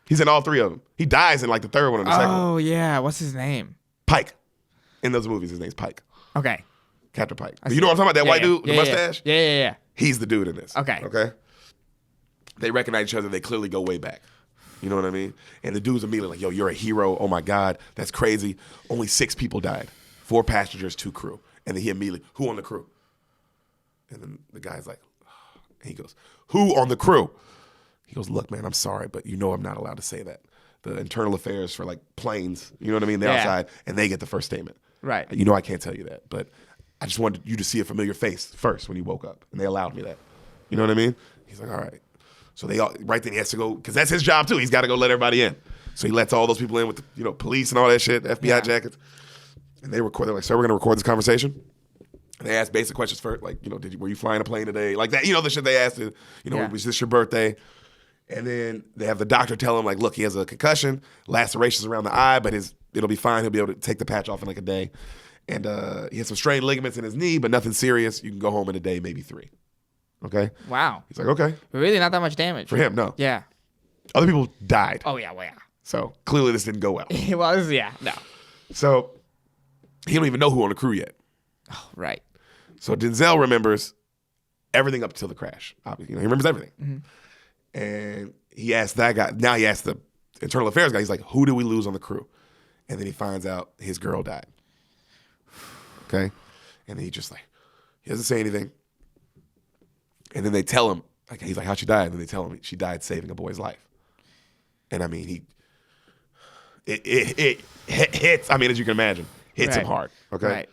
He's in all three of them. He dies in like the third one or the second one. Oh yeah, what's his name? Pike. In those movies, his name's Pike. Okay. Captain Pike. You know what I'm talking about? That white dude with the mustache? Yeah. He's the dude in this. Okay. Okay? They recognize each other. They clearly go way back. You know what I mean? And the dude's immediately like, yo, you're a hero. Oh, my God. That's crazy. Only 6 people died. 4 passengers, 2 crew. And then he immediately, who on the crew? And then the guy's like, and he goes, who on the crew? He goes, look, man, I'm sorry, but you know I'm not allowed to say that. The internal affairs for, like, planes, you know what I mean? They're outside, and they get the first statement. Right. You know I can't tell you that, but I just wanted you to see a familiar face first when you woke up, and they allowed me that. You know what I mean? He's like, all right. So right then he has to go, because that's his job too. He's got to go let everybody in. So he lets all those people in with the, police and all that shit, FBI jackets. And they record. They're like, sir, we're going to record this conversation. And they ask basic questions first, like, were you flying a plane today? Like that, the shit they asked. Was this your birthday? And then they have the doctor tell him, like, look, he has a concussion, lacerations around the eye, but it'll be fine. He'll be able to take the patch off in like a day. And he has some strained ligaments in his knee, but nothing serious. You can go home in a day, maybe 3. Okay? Wow. He's like, okay. But really not that much damage. For him, no. Yeah. Other people died. Oh, yeah, well, yeah. So clearly this didn't go well. Well, no. So he don't even know who on the crew yet. Oh, right. So Denzel remembers everything up till the crash. Obviously, he remembers everything. Mm-hmm. And he asked that guy. Now he asked the internal affairs guy. He's like, who did we lose on the crew? And then he finds out his girl died. Okay? And then he doesn't say anything. And then they tell him, he's like, how'd she die? And then they tell him she died saving a boy's life. And I mean, it hits, as you can imagine, hits him hard. Okay? Right.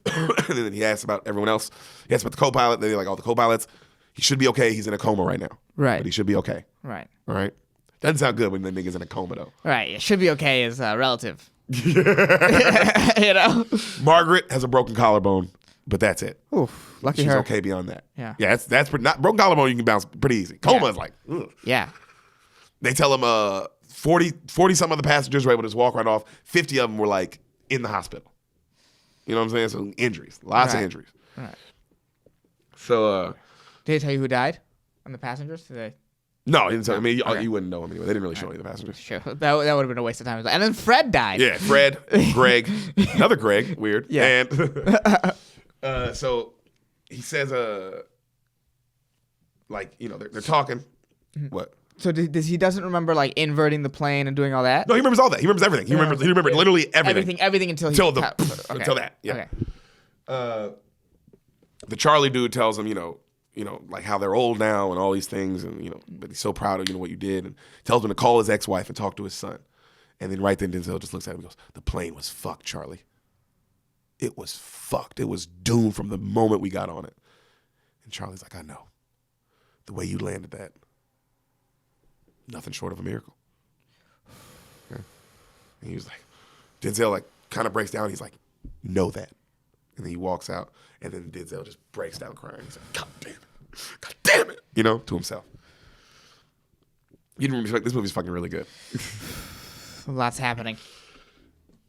And then he asks about everyone else. He asks about the co-pilot. They're like, all the co-pilots, he should be okay. He's in a coma right now. Right. But he should be okay. Right. All right? Doesn't sound good when the nigga's in a coma, though. Right. It should be okay is relative. Margaret has a broken collarbone, but that's it. Oof. Lucky She's her. okay beyond that. Yeah. Yeah, that's pretty, not broken collarbone. You can bounce pretty easy. Coma is like, ugh. Yeah. They tell him 40 some of the passengers were able to just walk right off. 50 of them were like in the hospital. You know what I'm saying? So injuries, lots of injuries. Right. So did they tell you who died on the passengers today? no, he didn't tell me. Okay. You wouldn't know him anyway. They didn't really show any of the passengers. Sure. That would have been a waste of time. And then Fred died. Yeah, Fred, Greg, another Greg, weird. Yeah. And so he says, they're talking. Mm-hmm. What? So he doesn't remember like inverting the plane and doing all that? No, he remembers all that. He remembers everything. He remembered literally everything. Everything until Until that. Yeah. Okay. The Charlie dude tells him, like how they're old now and all these things, and but he's so proud of what you did, and tells him to call his ex-wife and talk to his son. And then right then Denzel just looks at him and goes, "The plane was fucked, Charlie. It was fucked. It was doomed from the moment we got on it." And Charlie's like, "I know. The way you landed that, nothing short of a miracle." Okay. And he was like, Denzel kind of breaks down. He's like, "Know that." And then he walks out, and then Denzel just breaks down crying. He's like, God damn it, to himself. You didn't respect this movie's fucking really good. Lots happening.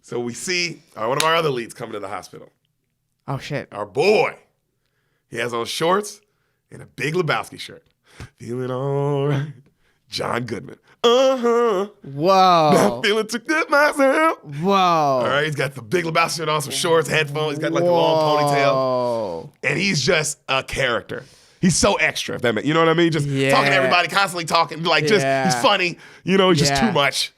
So we see one of our other leads coming to the hospital. Oh shit. Our boy. He has on shorts and a big Lebowski shirt. Feeling all right. John Goodman. Whoa. Not feeling too good myself. Whoa. All right, he's got the big Lebowski shirt on, some shorts, headphones. He's got the long ponytail. And he's just a character. He's so extra, if that makes, you know what I mean? Just talking to everybody, constantly talking, like just he's funny, you know, he's just too much.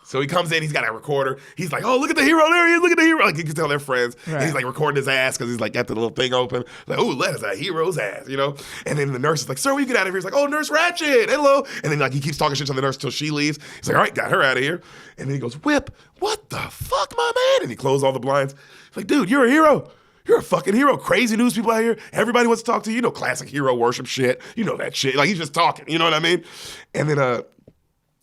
So he comes in, he's got a recorder. He's like, oh, look at the hero, there he is, look at the hero. Like, you can tell they're friends. Right. And he's like recording his ass because he's like got the little thing open. Like, oh, that is a hero's ass, you know? And then the nurse is like, sir, will you get out of here? He's like, oh, Nurse Ratched, hello. And then like he keeps talking shit to the nurse till she leaves. He's like, all right, got her out of here. And then he goes, Whip, what the fuck, my man? And he closed all the blinds. He's like, dude, you're a hero. You're a fucking hero. Crazy news people out here. Everybody wants to talk to you. You know, classic hero worship shit. You know that shit. Like, he's just talking. You know what I mean? And then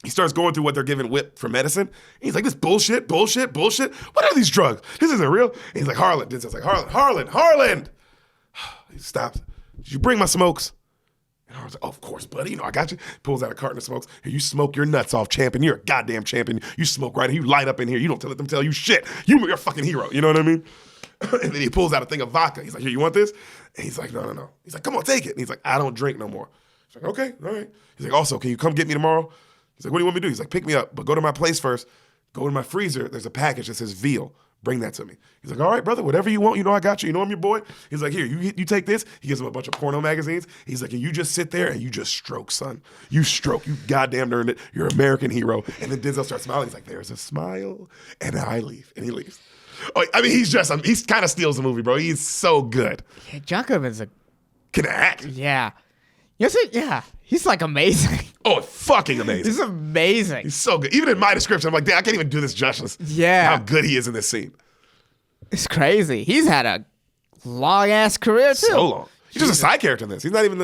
he starts going through what they're giving Whip for medicine. And he's like, this bullshit. What are these drugs? This isn't real. And he's like, Harlan. Denzel's like, Harlan. He stops. Did you bring my smokes? And Harlan's like, oh, of course, buddy. You know, I got you. Pulls out a carton of smokes. Here, you smoke your nuts off, champion. You're a goddamn champion. You smoke right here. You light up in here. You don't let them tell you shit. You're a fucking hero. You know what I mean? And then he pulls out a thing of vodka. He's like, here, you want this? And he's like, no. He's like, come on, take it. And he's like, I don't drink no more. He's like, okay, all right. He's like, also, can you come get me tomorrow? He's like, what do you want me to do? He's like, pick me up, but go to my place first. Go to my freezer. There's a package that says veal. Bring that to me. He's like, all right, brother, whatever you want. You know I got you. You know I'm your boy. He's like, here, you take this. He gives him a bunch of porno magazines. He's like, and you just sit there and you just stroke, son. You stroke. You goddamn earned it. You're an American hero. And then Denzel starts smiling. He's like, there's a smile. And I leave. And he leaves. Oh, I mean, he's kind of steals the movie, bro. He's so good. Yeah, John Goodman's can act. Yeah. Yes, yeah. He's like amazing. Oh, fucking amazing. He's amazing. He's so good. Even in my description, I'm like, damn, I can't even do this justice. Yeah. How good he is in this scene. It's crazy. He's had a long ass career too. So long. He's just a side character in this. He's not even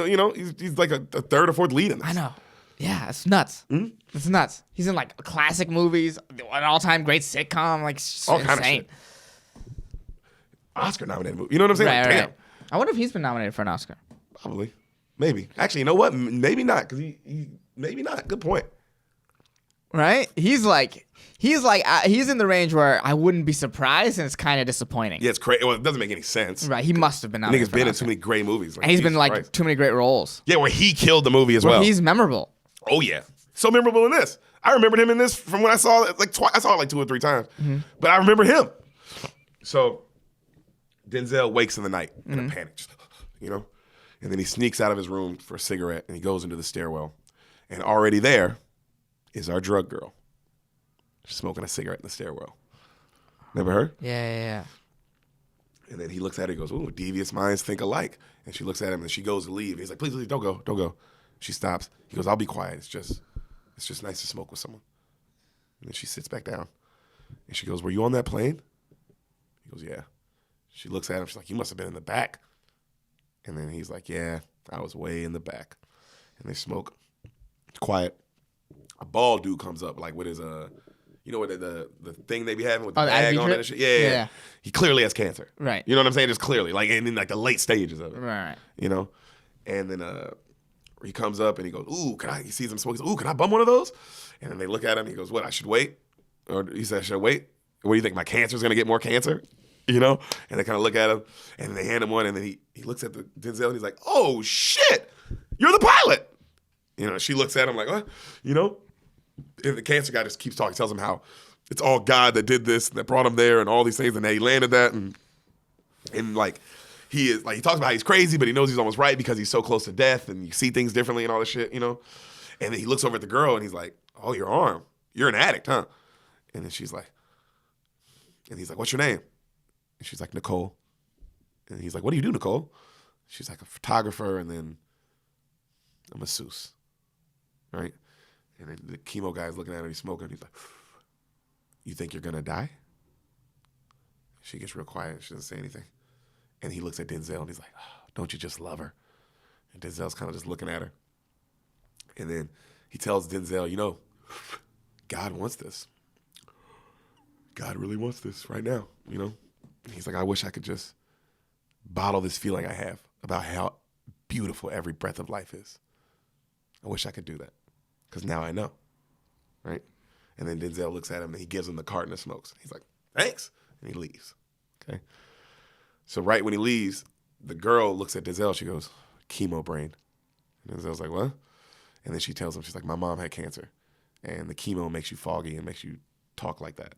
he's like a third or fourth lead in this. I know. Yeah, it's nuts. Mm-hmm. It's nuts. He's in like classic movies, an all-time great sitcom, like all insane. Kind of shit. Oscar nominated movie. You know what I'm saying? Right, like, right. I wonder if he's been nominated for an Oscar. Probably. Maybe. Actually, you know what? Maybe not, because he maybe not. Good point. Right? He's in the range where I wouldn't be surprised, and it's kind of disappointing. Yeah, it's crazy. Well, it doesn't make any sense. Right? He must have been nominated. Nigga's been in too many great movies. Like, and he's been like too many great roles. Yeah, where he killed the movie as well. He's memorable. Oh yeah, so memorable in this. I remembered him in this from when I saw it like twice. I saw it like 2 or 3 times, but I remember him. So Denzel wakes in the night in a panic, just, and then he sneaks out of his room for a cigarette and he goes into the stairwell, and already there is our drug girl. She's smoking a cigarette in the stairwell. Never heard? Yeah. And then he looks at her, he goes, ooh, devious minds think alike. And she looks at him and she goes to leave. He's like, please, don't go. She stops. He goes, I'll be quiet. It's just nice to smoke with someone. And then she sits back down. And she goes, were you on that plane? He goes, yeah. She looks at him. She's like, you must have been in the back. And then he's like, yeah, I was way in the back. And they smoke. It's quiet. A bald dude comes up like with his what the thing they be having with the bag on it and shit. Yeah. He clearly has cancer. Right. You know what I'm saying? Just clearly, like in like the late stages of it. Right. And then he comes up and he goes, ooh, he sees him smoking. Ooh, can I bum one of those? And then they look at him. He goes, what? I should wait? Or he said, should I wait? What do you think? My cancer's gonna get more cancer? And they kind of look at him and they hand him one and then he looks at the Denzel and he's like, oh shit, you're the pilot. She looks at him like, what? And the cancer guy just keeps talking, tells him how it's all God that did this, that brought him there and all these things, and he landed that, and like he talks about how he's crazy, but he knows he's almost right because he's so close to death and you see things differently and all this shit, And then he looks over at the girl and he's like, oh, your arm, you're an addict, huh? And then he's like, what's your name? And she's like, Nicole. And he's like, what do you do, Nicole? She's like, a photographer and then a masseuse, right? And then the chemo guy's looking at her, he's smoking, and he's like, you think you're gonna die? She gets real quiet, she doesn't say anything. And he looks at Denzel and he's like, oh, don't you just love her? And Denzel's kind of just looking at her. And then he tells Denzel, God wants this. God really wants this right now, And he's like, I wish I could just bottle this feeling I have about how beautiful every breath of life is. I wish I could do that. Because now I know, right? And then Denzel looks at him and he gives him the carton of smokes. He's like, thanks. And he leaves, okay? So right when he leaves, the girl looks at Denzel. She goes, chemo brain. And Denzel's like, what? And then she tells him, she's like, my mom had cancer. And the chemo makes you foggy and makes you talk like that,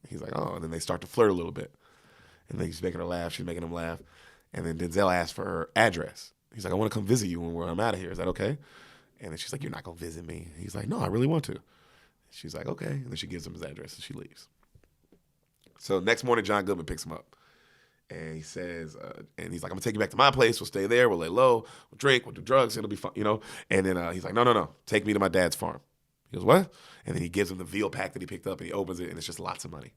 He's like, oh. And then they start to flirt a little bit. And then he's making her laugh. She's making him laugh. And then Denzel asked for her address. He's like, I want to come visit you when I'm out of here. Is that okay? And then she's like, you're not going to visit me. He's like, no, I really want to. She's like, okay. And then she gives him his address and she leaves. So next morning, John Goodman picks him up. And he says, and he's like, I'm going to take you back to my place. We'll stay there. We'll lay low. We'll drink. We'll do drugs. It'll be fun, And then he's like, no. Take me to my dad's farm. He goes, what? And then he gives him the veal pack that he picked up and he opens it and it's just lots of money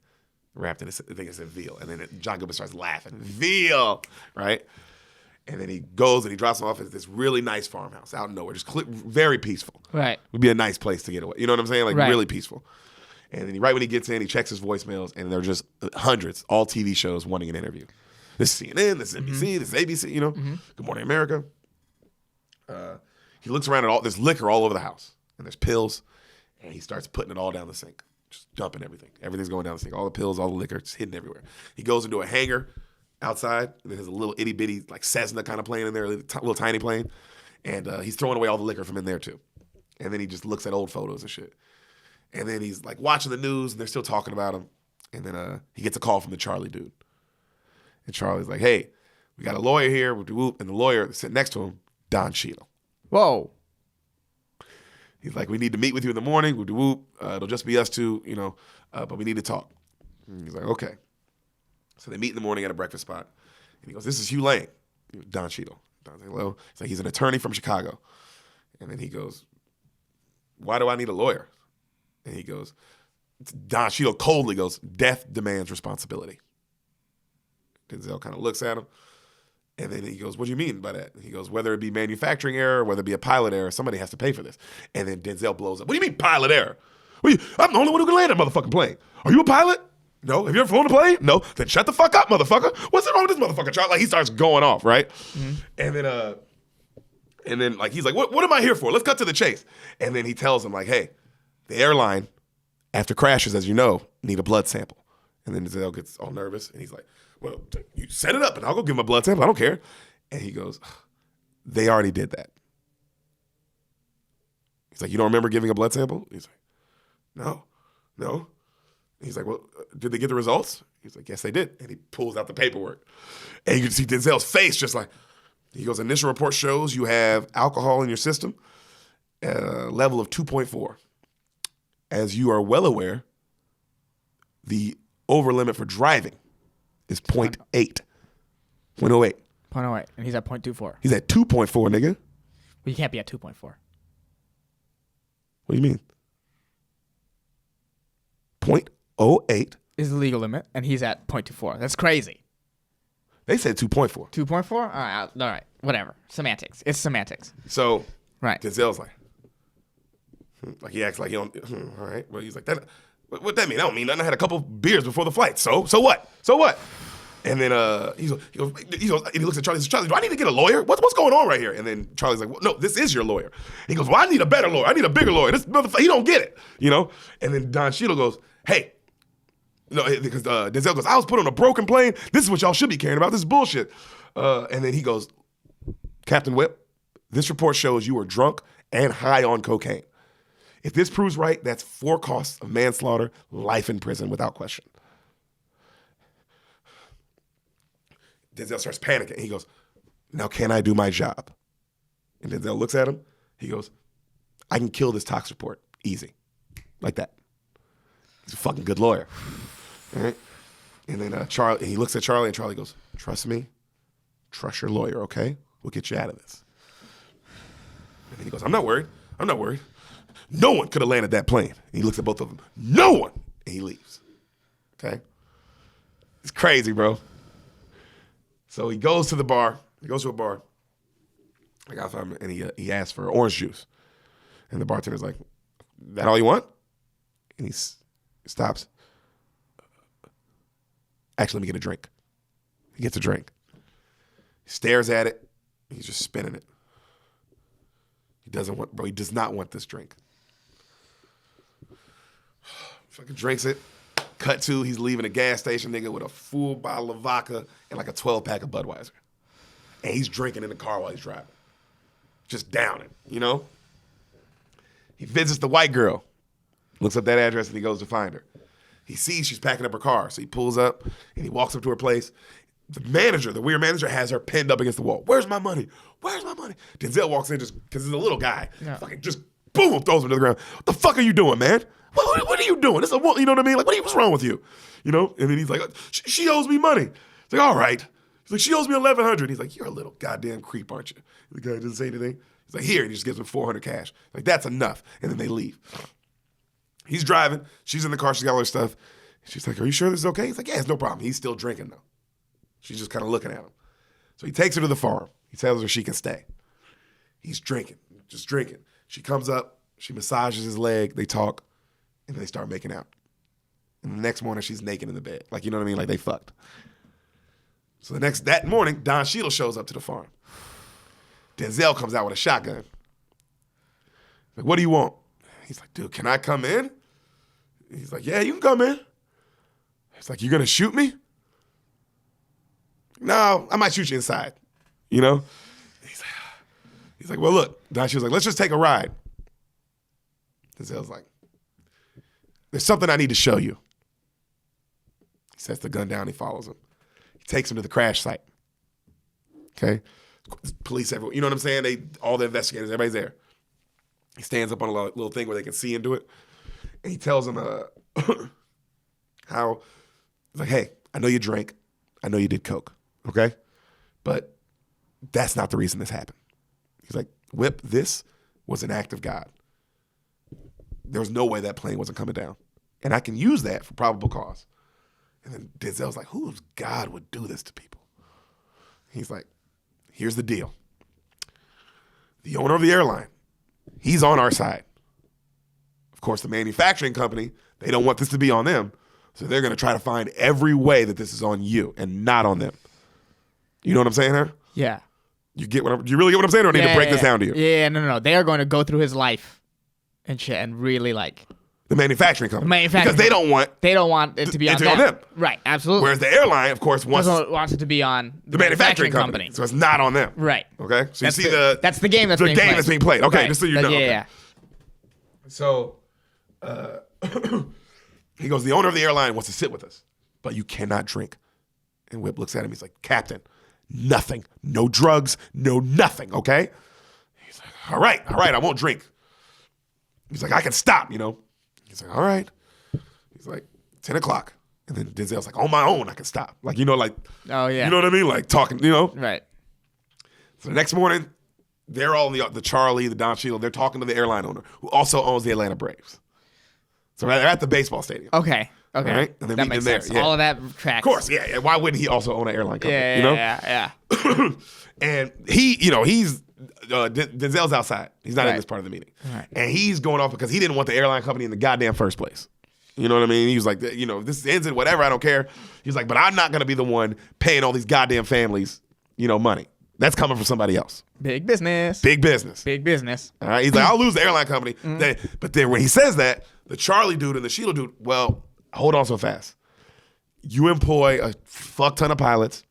wrapped in it. I think it said veal. And then John Goodman starts laughing. Veal, right? And then he goes and he drops him off at this really nice farmhouse out in nowhere, just very peaceful. Right. Would be a nice place to get away. You know what I'm saying? Like right. Really peaceful. And then right when he gets in, he checks his voicemails, and they're just hundreds, all TV shows wanting an interview. This is CNN, this is NBC, this is ABC, Good Morning America. He looks around at there's liquor all over the house, and there's pills, and he starts putting it all down the sink, just dumping everything. Everything's going down the sink, all the pills, all the liquor, it's hidden everywhere. He goes into a hangar outside, and there's a little itty bitty like Cessna kind of plane in there, a little tiny plane, and he's throwing away all the liquor from in there too. And then he just looks at old photos and shit. And then he's like watching the news, and they're still talking about him. And then he gets a call from the Charlie dude. And Charlie's like, hey, we got a lawyer here. And the lawyer sitting next to him, Don Cheadle. Whoa. He's like, we need to meet with you in the morning. It'll just be us two, but we need to talk. And he's like, okay. So they meet in the morning at a breakfast spot. And he goes, this is Hugh Lang, Don Cheadle. Don's like, hello. He's like, he's an attorney from Chicago. And then he goes, why do I need a lawyer? And he goes, Don Cheadle coldly goes, death demands responsibility. Denzel kind of looks at him, and then he goes, what do you mean by that? And he goes, whether it be manufacturing error, whether it be a pilot error, somebody has to pay for this. And then Denzel blows up. What do you mean pilot error? I'm the only one who can land a motherfucking plane. Are you a pilot? No. Have you ever flown a plane? No. Then shut the fuck up, motherfucker. What's wrong with this motherfucker, Charlie? Like, he starts going off, right? Mm-hmm. And then like he's like, what am I here for? Let's cut to the chase. And then he tells him like, hey, the airline, after crashes, as you know, need a blood sample. And then Denzel gets all nervous, and he's like, well, you set it up, and I'll go give him a blood sample. I don't care. And he goes, they already did that. He's like, you don't remember giving a blood sample? He's like, no. And he's like, well, did they get the results? He's like, yes, they did. And he pulls out the paperwork. And you can see Denzel's face just like, he goes, initial report shows you have alcohol in your system, level of 2.4. As you are well aware, the over limit for driving is 0.8. 0.08. 0.08, and he's at 0.24. He's at 2.4, nigga. Well, you can't be at 2.4. What do you mean? 0.08 is the legal limit, and he's at 0.24. That's crazy. They said 2.4. 2.4? All right. Whatever. Semantics. It's semantics. So, right. Denzel's like he acts like he don't. All right. Well, he's like that. What that mean? I don't mean nothing. I had a couple beers before the flight. So what? And then he looks at Charlie. He says, Charlie, do I need to get a lawyer? What's going on right here? And then Charlie's like, well, no, this is your lawyer. He goes, well, I need a better lawyer. I need a bigger lawyer. This motherfucker, he don't get it, And then Don Cheadle goes, hey. Because Denzel goes, I was put on a broken plane. This is what y'all should be caring about. This is bullshit. And then he goes, Captain Whip, this report shows you were drunk and high on cocaine. If this proves right, that's 4 counts of manslaughter, life in prison without question. Denzel starts panicking. He goes, now can I do my job? And Denzel looks at him. He goes, I can kill this tox report. Easy. Like that. He's a fucking good lawyer. All right? And then he looks at Charlie, and Charlie goes, trust me. Trust your lawyer, okay? We'll get you out of this. And then he goes, I'm not worried. No one could have landed that plane. And he looks at both of them. No one. And he leaves. Okay? It's crazy, bro. So he goes to the bar. He goes to a bar. I got him, and he asks for orange juice. And the bartender's like, that all you want? And he stops. Actually, let me get a drink. He gets a drink. He stares at it. He's just spinning it. He does not want this drink. Fucking drinks it. Cut to, he's leaving a gas station, nigga, with a full bottle of vodka and like a 12-pack of Budweiser. And he's drinking in the car while he's driving. Just downing, He visits the white girl. Looks up that address and he goes to find her. He sees she's packing up her car, so he pulls up and he walks up to her place. the weird manager, has her pinned up against the wall. Where's my money? Where's my money? Denzel walks in just because he's a little guy. Yeah. Fucking just boom, throws him to the ground. What the fuck are you doing, man? What are you doing? This is you know what I mean? Like, what's wrong with you? You know? And then he's like, she owes me money. He's like, all right. He's like, she owes me $1,100. He's like, you're a little goddamn creep, aren't you? The guy doesn't say anything. He's like, here. And he just gives him $400 cash. Like, that's enough. And then they leave. He's driving. She's in the car. She's got all her stuff. She's like, are you sure this is okay? He's like, yeah, it's no problem. He's still drinking, though. She's just kind of looking at him. So he takes her to the farm. He tells her she can stay. He's drinking, just drinking. She comes up. She massages his leg. They talk. And they start making out. And the next morning, she's naked in the bed. Like, you know what I mean? Like, they fucked. So that morning, Don Cheadle shows up to the farm. Denzel comes out with a shotgun. Like, what do you want? He's like, dude, can I come in? He's like, yeah, you can come in. He's like, you gonna shoot me? No, I might shoot you inside. You know? He's like, well, look. Don Cheadle's like, let's just take a ride. Denzel's like, there's something I need to show you. He sets the gun down. He follows him. He takes him to the crash site. Okay? Police everywhere. You know what I'm saying? All the investigators, everybody's there. He stands up on a little thing where they can see into it. And he tells him how, he's like, hey, I know you drank. I know you did coke. Okay? But that's not the reason this happened. He's like, Whip, this was an act of God. There was no way that plane wasn't coming down. And I can use that for probable cause. And then Denzel's like, whose God would do this to people? He's like, here's the deal. The owner of the airline, he's on our side. Of course, the manufacturing company, they don't want this to be on them. So they're going to try to find every way that this is on you and not on them. You know what I'm saying here? Yeah. You really get what I'm saying, or I need to break this down to you? Yeah, no. They are going to go through his life and shit and really like the manufacturing company. Because they don't want it to be on them. Right, absolutely. Whereas the airline, of course, wants it to be on the manufacturing company. So it's not on them. Right. Okay? So that's you see that's the game that's being played. That's being played. Okay, right. just so you know. Yeah. So he goes, the owner of the airline wants to sit with us, but you cannot drink. And Whip looks at him. He's like, Captain, nothing. No drugs, no nothing, okay? He's like, all right, I won't drink. He's like, I can stop, you know? He's like, all right. He's like, 10 o'clock. And then Denzel's like, on my own, I can stop. Like, you know, like, oh, yeah. You know what I mean? Like, talking, you know? Right. So the next morning, they're all in the Charlie, the Don Cheadle, they're talking to the airline owner, who also owns the Atlanta Braves. So they're at the baseball stadium. Okay. Right? And that makes sense. Yeah. All of that tracks. Of course, yeah. Why wouldn't he also own an airline company? Yeah, you know? Yeah. And he, you know, he's Denzel's outside. He's not in this part of the meeting. Right. And he's going off because he didn't want the airline company in the goddamn first place. You know what I mean? He was like, you know, this ends in whatever, I don't care. He's like, but I'm not going to be the one paying all these goddamn families, you know, money. That's coming from somebody else. Big business. Big business. Big business. All right? He's like, I'll lose the airline company. But then when he says that, the Charlie dude and the Sheila dude, well, hold on so fast. You employ a fuck ton of pilots.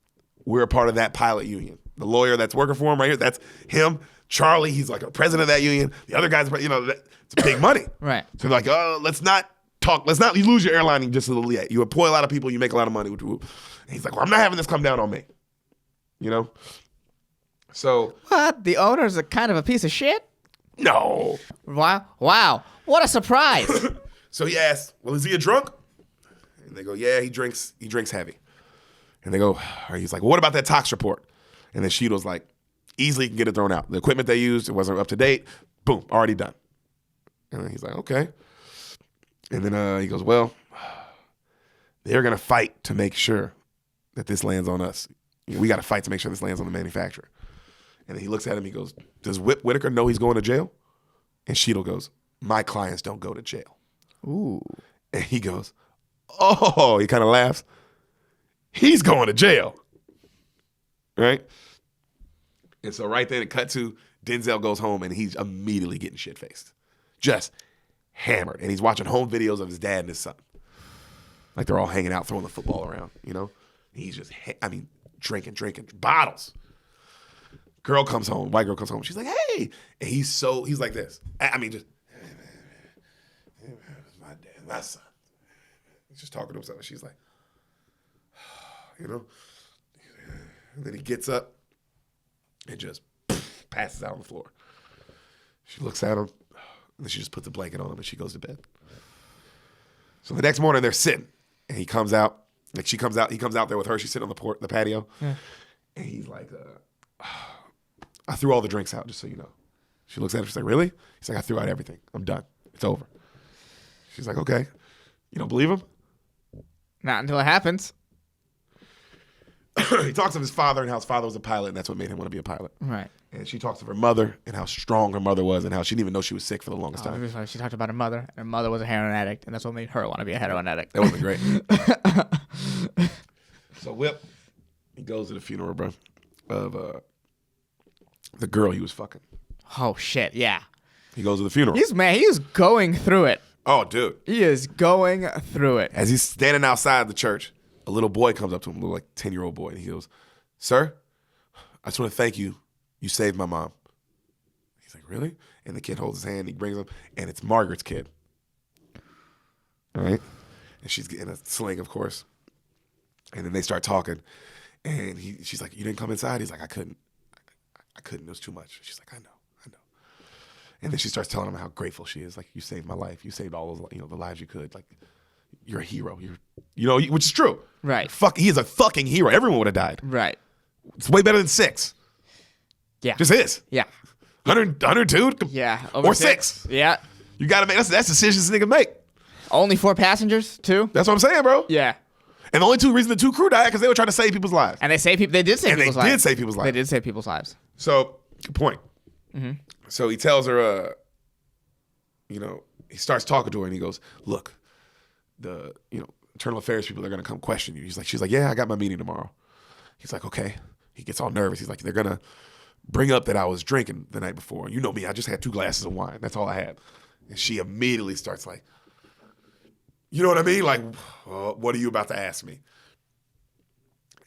We're a part of that pilot union. The lawyer that's working for him right here, that's him. Charlie, he's like a president of that union. The other guy's, you know, it's big money. Right. So they're like, oh, let's not you lose your airline just a little yet. You employ a lot of people, you make a lot of money. And he's like, well, I'm not having this come down on me. You know? So. What? The owner's a kind of a piece of shit? No. Wow. What a surprise. So he asks, well, is he a drunk? And they go, yeah, he drinks heavy. And they go, he's like, well, what about that tox report? And then Cheadle's like, easily can get it thrown out. The equipment they used, it wasn't up to date. Boom, already done. And then he's like, okay. And then he goes, well, they're going to fight to make sure that this lands on us. We got to fight to make sure this lands on the manufacturer. And then he looks at him, he goes, does Whip Whitaker know he's going to jail? And Cheadle goes, my clients don't go to jail. Ooh. And he goes, oh, he kind of laughs. He's going to jail. Right? And so right then it cut to Denzel goes home and he's immediately getting shit-faced. Just hammered. And he's watching home videos of his dad and his son. Like they're all hanging out, throwing the football around, you know? He's just, drinking, bottles. Girl comes home, white girl comes home. She's like, hey. And he's like this. Just, my dad, my son. He's just talking to himself. And she's like, you know? And then he gets up and just passes out on the floor. She looks at him, and then she just puts a blanket on him, and she goes to bed. So the next morning, they're sitting, and he comes out. Like he comes out there with her. She's sitting on the patio, and he's like, I threw all the drinks out, just so you know. She looks at him, she's like, really? He's like, I threw out everything. I'm done. It's over. She's like, okay. You don't believe him? Not until it happens. He talks of his father and how his father was a pilot, and that's what made him want to be a pilot. Right. And she talks of her mother and how strong her mother was and how she didn't even know she was sick for the longest time. She talked about her mother, and her mother was a heroin addict, and that's what made her want to be a heroin addict. That would have been great. So Whip, he goes to the funeral, bro, of the girl he was fucking. Oh, shit, yeah. He goes to the funeral. He's going through it. Oh, dude. He is going through it. As he's standing outside the church, a little boy comes up to him, a little like 10-year-old boy, and he goes, sir, I just want to thank you. You saved my mom. He's like, really? And the kid holds his hand, he brings him, and it's Margaret's kid. All right? And she's getting a sling, of course. And then they start talking, and she's like, you didn't come inside? He's like, I couldn't. I couldn't. It was too much. She's like, I know. And then she starts telling him how grateful she is. Like, you saved my life. You saved all those, the lives you could. Like, you're a hero. Which is true. Right. He is a fucking hero. Everyone would have died. Right. It's way better than 6. Yeah. Just is. Yeah. 102? Yeah. Or 6. Yeah. You got to make, that's decisions nigga make. Only 4 passengers, too? That's what I'm saying, bro. Yeah. And the only 2 reasons the 2 crew died because they were trying to save people's lives. And they did save people's lives. They did save people's lives. They did save people's lives. So, good point. Mm-hmm. So he tells her, he starts talking to her and he goes, look, the, internal affairs people are going to come question you. She's like, yeah, I got my meeting tomorrow. He's like, okay. He gets all nervous. He's like, they're going to bring up that I was drinking the night before. And you know me, I just had 2 glasses of wine. That's all I had. And she immediately starts like, you know what I mean? Like, what are you about to ask me?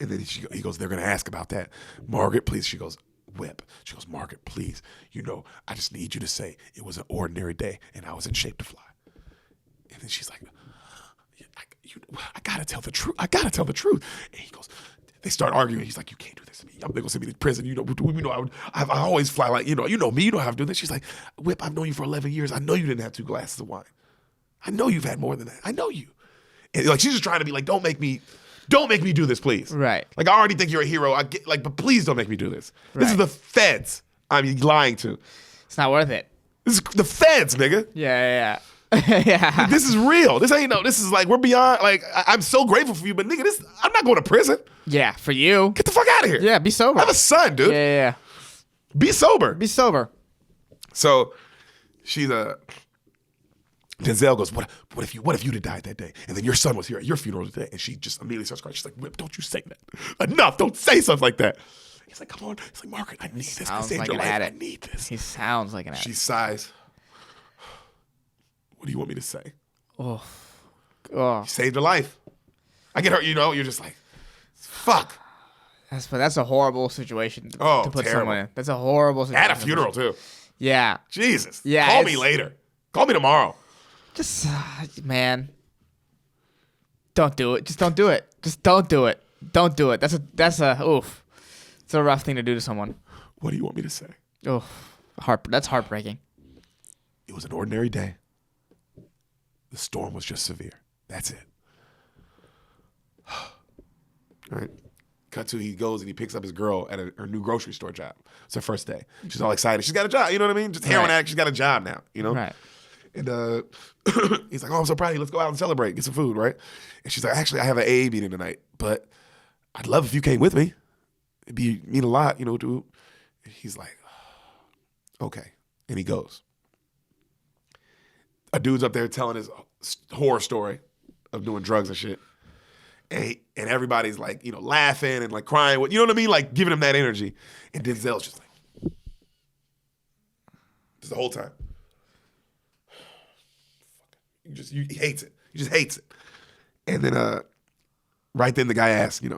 And then he goes, they're going to ask about that. Margaret, please. She goes, Whip. She goes, Margaret, please. I just need you to say it was an ordinary day and I was in shape to fly. And then she's like, I got to tell the truth. I got to tell the truth. And he goes, they start arguing. He's like, you can't do this to me. They're going to send me to prison. I always fly like, you know me. You know how to do this. She's like, Whip, I've known you for 11 years. I know you didn't have 2 glasses of wine. I know you've had more than that. I know you. And like, she's just trying to be like, don't make me do this, please. Right. Like, I already think you're a hero. But please don't make me do this. Right. This is the feds I'm lying to. It's not worth it. This is the feds, nigga. Yeah. Yeah. This is real. This is like, we're beyond, like, I'm so grateful for you, but nigga, I'm not going to prison. Yeah, for you. Get the fuck out of here. Yeah, be sober. I have a son, dude. Yeah. Be sober. Be sober. So, she's Denzel goes, what if you'd have died that day? And then your son was here at your funeral today. And she just immediately starts crying. She's like, Whip, don't you say that. Enough. Don't say something like that. He's like, come on. He's like, Margaret, I need this. I saved your life. I need this. He sounds like an addict. She sighs. What do you want me to say? Oh. You saved her life. I get her, you're just like, fuck. That's a horrible situation to put terrible. someone in. That's a horrible situation. At a funeral, too. Yeah. Jesus. Yeah. Call me later. Call me tomorrow. Just, man. Don't do it. Just don't do it. Just don't do it. Don't do it. That's a oof. It's a rough thing to do to someone. What do you want me to say? Oh, that's heartbreaking. It was an ordinary day. The storm was just severe. That's it. All right. Cut to, he goes and he picks up his girl at her new grocery store job. It's her first day. She's all excited. She's got a job. You know what I mean? Just heroin addict. She's got a job now. Right. And he's like, oh, I'm so proud of you. Let's go out and celebrate. Get some food, right? And she's like, actually, I have an AA meeting tonight, but I'd love if you came with me. It'd mean a lot, dude. And he's like, okay. And he goes. A dude's up there telling his horror story of doing drugs and shit. And everybody's like, laughing and like crying. You know what I mean? Like giving him that energy. And Denzel's just like, just the whole time. He hates it. He just hates it. And then right then the guy asks, he's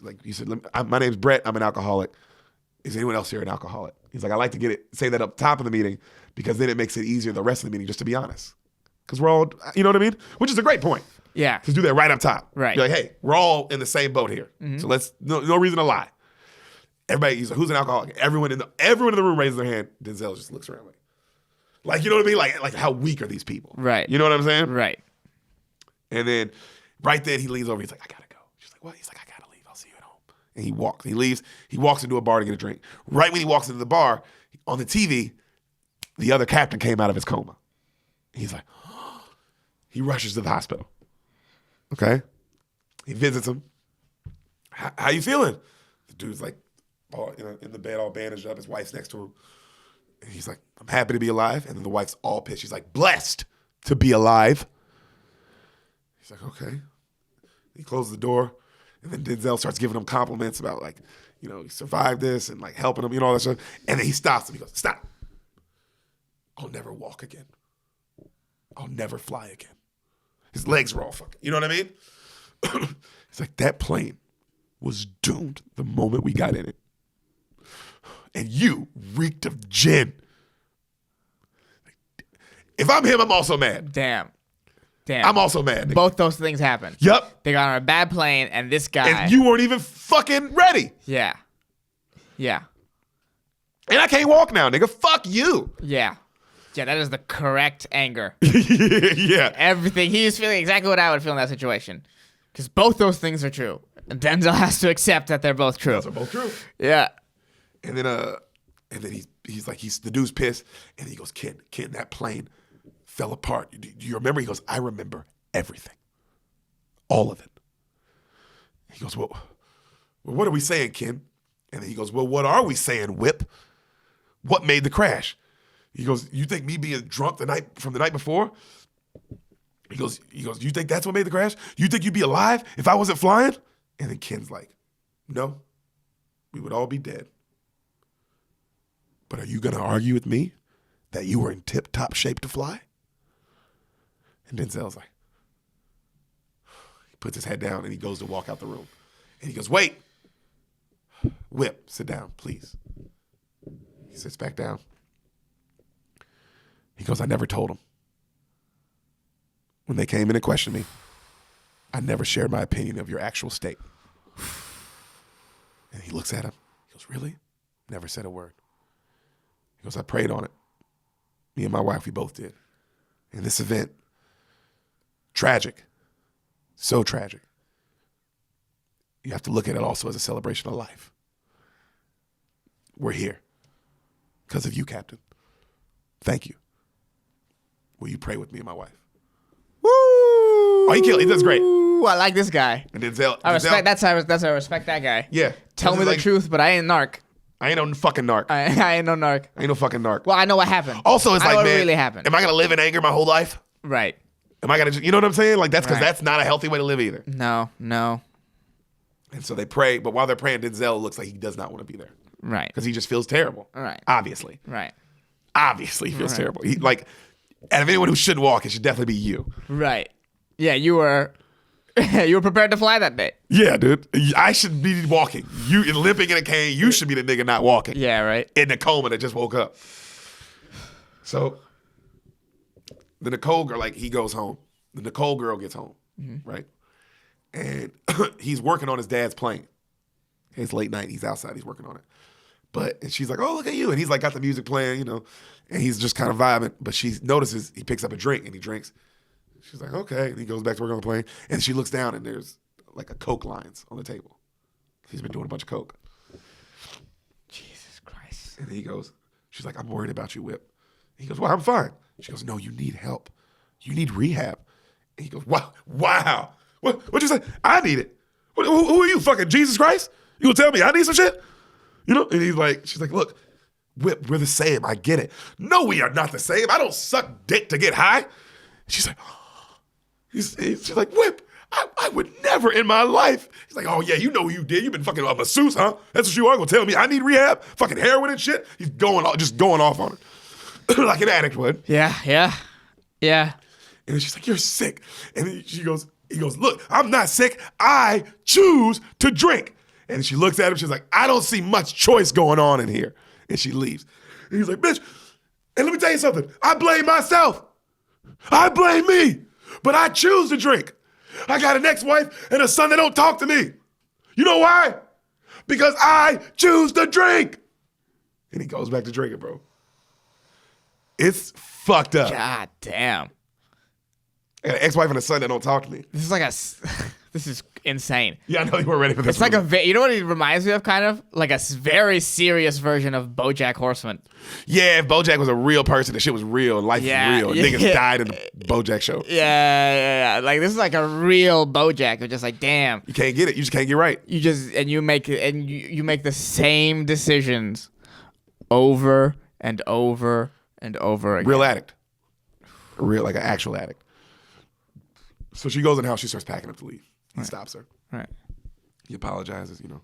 like, he said, my name's Brett. I'm an alcoholic. Is anyone else here an alcoholic? He's like, I like to say that up top of the meeting because then it makes it easier the rest of the meeting just to be honest. Because we're all, you know what I mean? Which is a great point. Yeah. Just do that right up top. Right. Be like, hey, we're all in the same boat here. So let's, no reason to lie. Everybody, he's like, who's an alcoholic? Everyone in the room raises their hand. Denzel just looks around like, you know what I mean? Like how weak are these people? Right. You know what I'm saying? Right. And then right then he leans over. He's like, I gotta go. She's like, what? He's like, I gotta leave. I'll see you at home. And he walks. He leaves. He walks into a bar to get a drink. Right when he walks into the bar, on the TV, the other captain came out of his coma. He's like, he rushes to the hospital. Okay? He visits him. How you feeling? The dude's like, in the bed, all bandaged up. His wife's next to him. And he's like, I'm happy to be alive. And then the wife's all pissed. She's like, blessed to be alive. He's like, okay. He closes the door. And then Denzel starts giving him compliments about, like, you know, he survived this and, like, helping him, you know, all that stuff. And then he stops him. He goes, stop. I'll never walk again. I'll never fly again. His legs were all fucking, you know what I mean? It's like, that plane was doomed the moment we got in it. And you reeked of gin. If I'm him, I'm also mad. Damn. I'm also mad. Both those things happened. Yep. They got on a bad plane, and this guy. And you weren't even fucking ready. Yeah. Yeah. And I can't walk now, nigga. Fuck you. Yeah. Yeah, that is the correct anger. Yeah. Everything. He is feeling exactly what I would feel in that situation. Because both those things are true. And Denzel has to accept that they're both true. Those are both true. Yeah. And then he's like, the dude's pissed. And he goes, Ken, that plane fell apart. Do you remember? He goes, I remember everything. All of it. He goes, well, what are we saying, Ken? And then he goes, well, what are we saying, Whip? What made the crash? He goes, you think me being drunk the night before? He goes, you think that's what made the crash? You think you'd be alive if I wasn't flying? And then Ken's like, no, we would all be dead. But are you going to argue with me that you were in tip-top shape to fly? And Denzel's like, he puts his head down and he goes to walk out the room. And he goes, wait. Whip, sit down, please. He sits back down. He goes, I never told him. When they came in and questioned me, I never shared my opinion of your actual state. And he looks at him. He goes, really? Never said a word. He goes, I prayed on it. Me and my wife, we both did. And this event, tragic, so tragic. You have to look at it also as a celebration of life. We're here because of you, Captain. Thank you. Will you pray with me and my wife? Woo! Oh, he killed. He does great. Ooh, I like this guy. And Denzel. I respect. That's how I respect that guy. Yeah. Tell me the truth, but I ain't narc. I ain't no fucking narc. I ain't no narc. I ain't no fucking narc. Well, I know what happened. Also, it's like, what man, really happened. Am I gonna live in anger my whole life? Right. Am I gonna just, you know what I'm saying? Like that's because Right. that's not a healthy way to live either. No. And so they pray, but while they're praying, Denzel looks like he does not want to be there Right. because he just feels terrible. Right. Obviously. Right. Obviously, he feels Right. terrible. He like, out of anyone who shouldn't walk, it should definitely be you. Right. Yeah, you were prepared to fly that day. Yeah, dude. I should be walking. You limping in a cane. You should be the nigga not walking. Yeah, right. In the coma that just woke up. So the Nicole girl, like he goes home. The Nicole girl gets home, right? And he's working on his dad's plane. It's late night. He's outside. He's working on it. And she's like, oh, look at you. And he's like got the music playing, you know, and he's just kind of vibing. But she notices he picks up a drink and he drinks. She's like, okay. And he goes back to work on the plane. And she looks down and there's like a Coke lines on the table. He's been doing a bunch of Coke. Jesus Christ. And he goes, she's like, I'm worried about you, Whip. He goes, well, I'm fine. She goes, no, you need help. You need rehab. And he goes, wow. What'd you say? I need it. Who are you, fucking Jesus Christ? You gonna tell me I need some shit? You know? And she's like, look, Whip, we're the same. I get it. No, we are not the same. I don't suck dick to get high. She's like, she's like, Whip, I would never in my life. He's like, oh yeah, you know what you did. You've been fucking a masseuse, huh? That's what you are gonna tell me. I need rehab? Fucking heroin and shit? He's going off on her. Like an addict would. Yeah. And then she's like, you're sick. And then he goes, look, I'm not sick. I choose to drink. And she looks at him. She's like, I don't see much choice going on in here. And she leaves. And he's like, bitch, and let me tell you something. I blame myself. I blame me. But I choose to drink. I got an ex-wife and a son that don't talk to me. You know why? Because I choose to drink. And he goes back to drinking, bro. It's fucked up. God damn. I got an ex-wife and a son that don't talk to me. This is like this is insane. Yeah, I know you weren't ready for this. It's like you know what it reminds me of, kind of? Like a very serious version of BoJack Horseman. Yeah, if BoJack was a real person, the shit was real, and life was real. Niggas died in the BoJack show. Yeah. Like this is like a real BoJack. You're just like, damn. You can't get it. You just can't get right. You make the same decisions over and over and over again. Real addict. Like an actual addict. So she goes in the house, she starts packing up to leave. He stops her. Right. He apologizes, And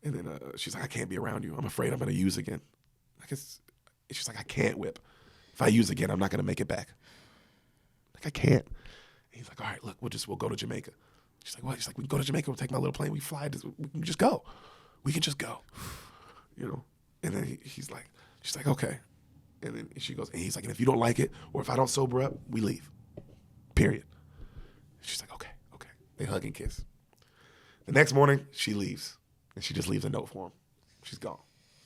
then she's like, I can't be around you. I'm afraid I'm going to use again. She's like, I can't whip. If I use again, I'm not going to make it back. Like, I can't. And he's like, all right, look, we'll go to Jamaica. She's like, what? She's like, we can go to Jamaica. We'll take my little plane. We can just go. We can just go. And then she's like, okay. And then she goes, and he's like, and if you don't like it, or if I don't sober up, we leave. Period. She's like, okay. They hug and kiss. The next morning, she leaves. And she just leaves a note for him. She's gone.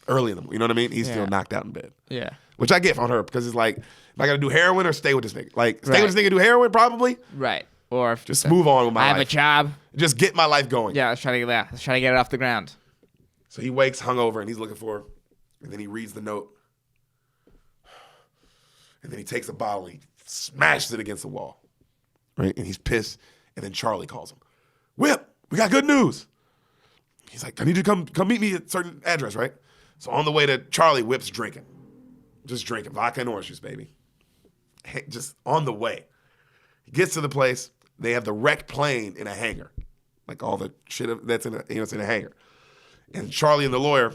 Early in the morning. You know what I mean? He's still knocked out in bed. Yeah. Which I get from her, because it's like, am I going to do heroin or stay with this nigga? Like, stay with this nigga, do heroin, probably? Right. Or if just move on with my life. I have a job. Just get my life going. Yeah, let's try to get it off the ground. So he wakes hungover, and he's looking for her. And then he reads the note. And then he takes a bottle, and he smashes it against the wall. Right? And he's pissed. And then Charlie calls him. Whip, we got good news. He's like, I need you to come meet me at a certain address, right? So on the way to Charlie, Whip's drinking. Just drinking. Vodka and orange juice, baby. Just on the way. He gets to the place. They have the wrecked plane in a hangar. Like all the shit that's in a hangar. And Charlie and the lawyer,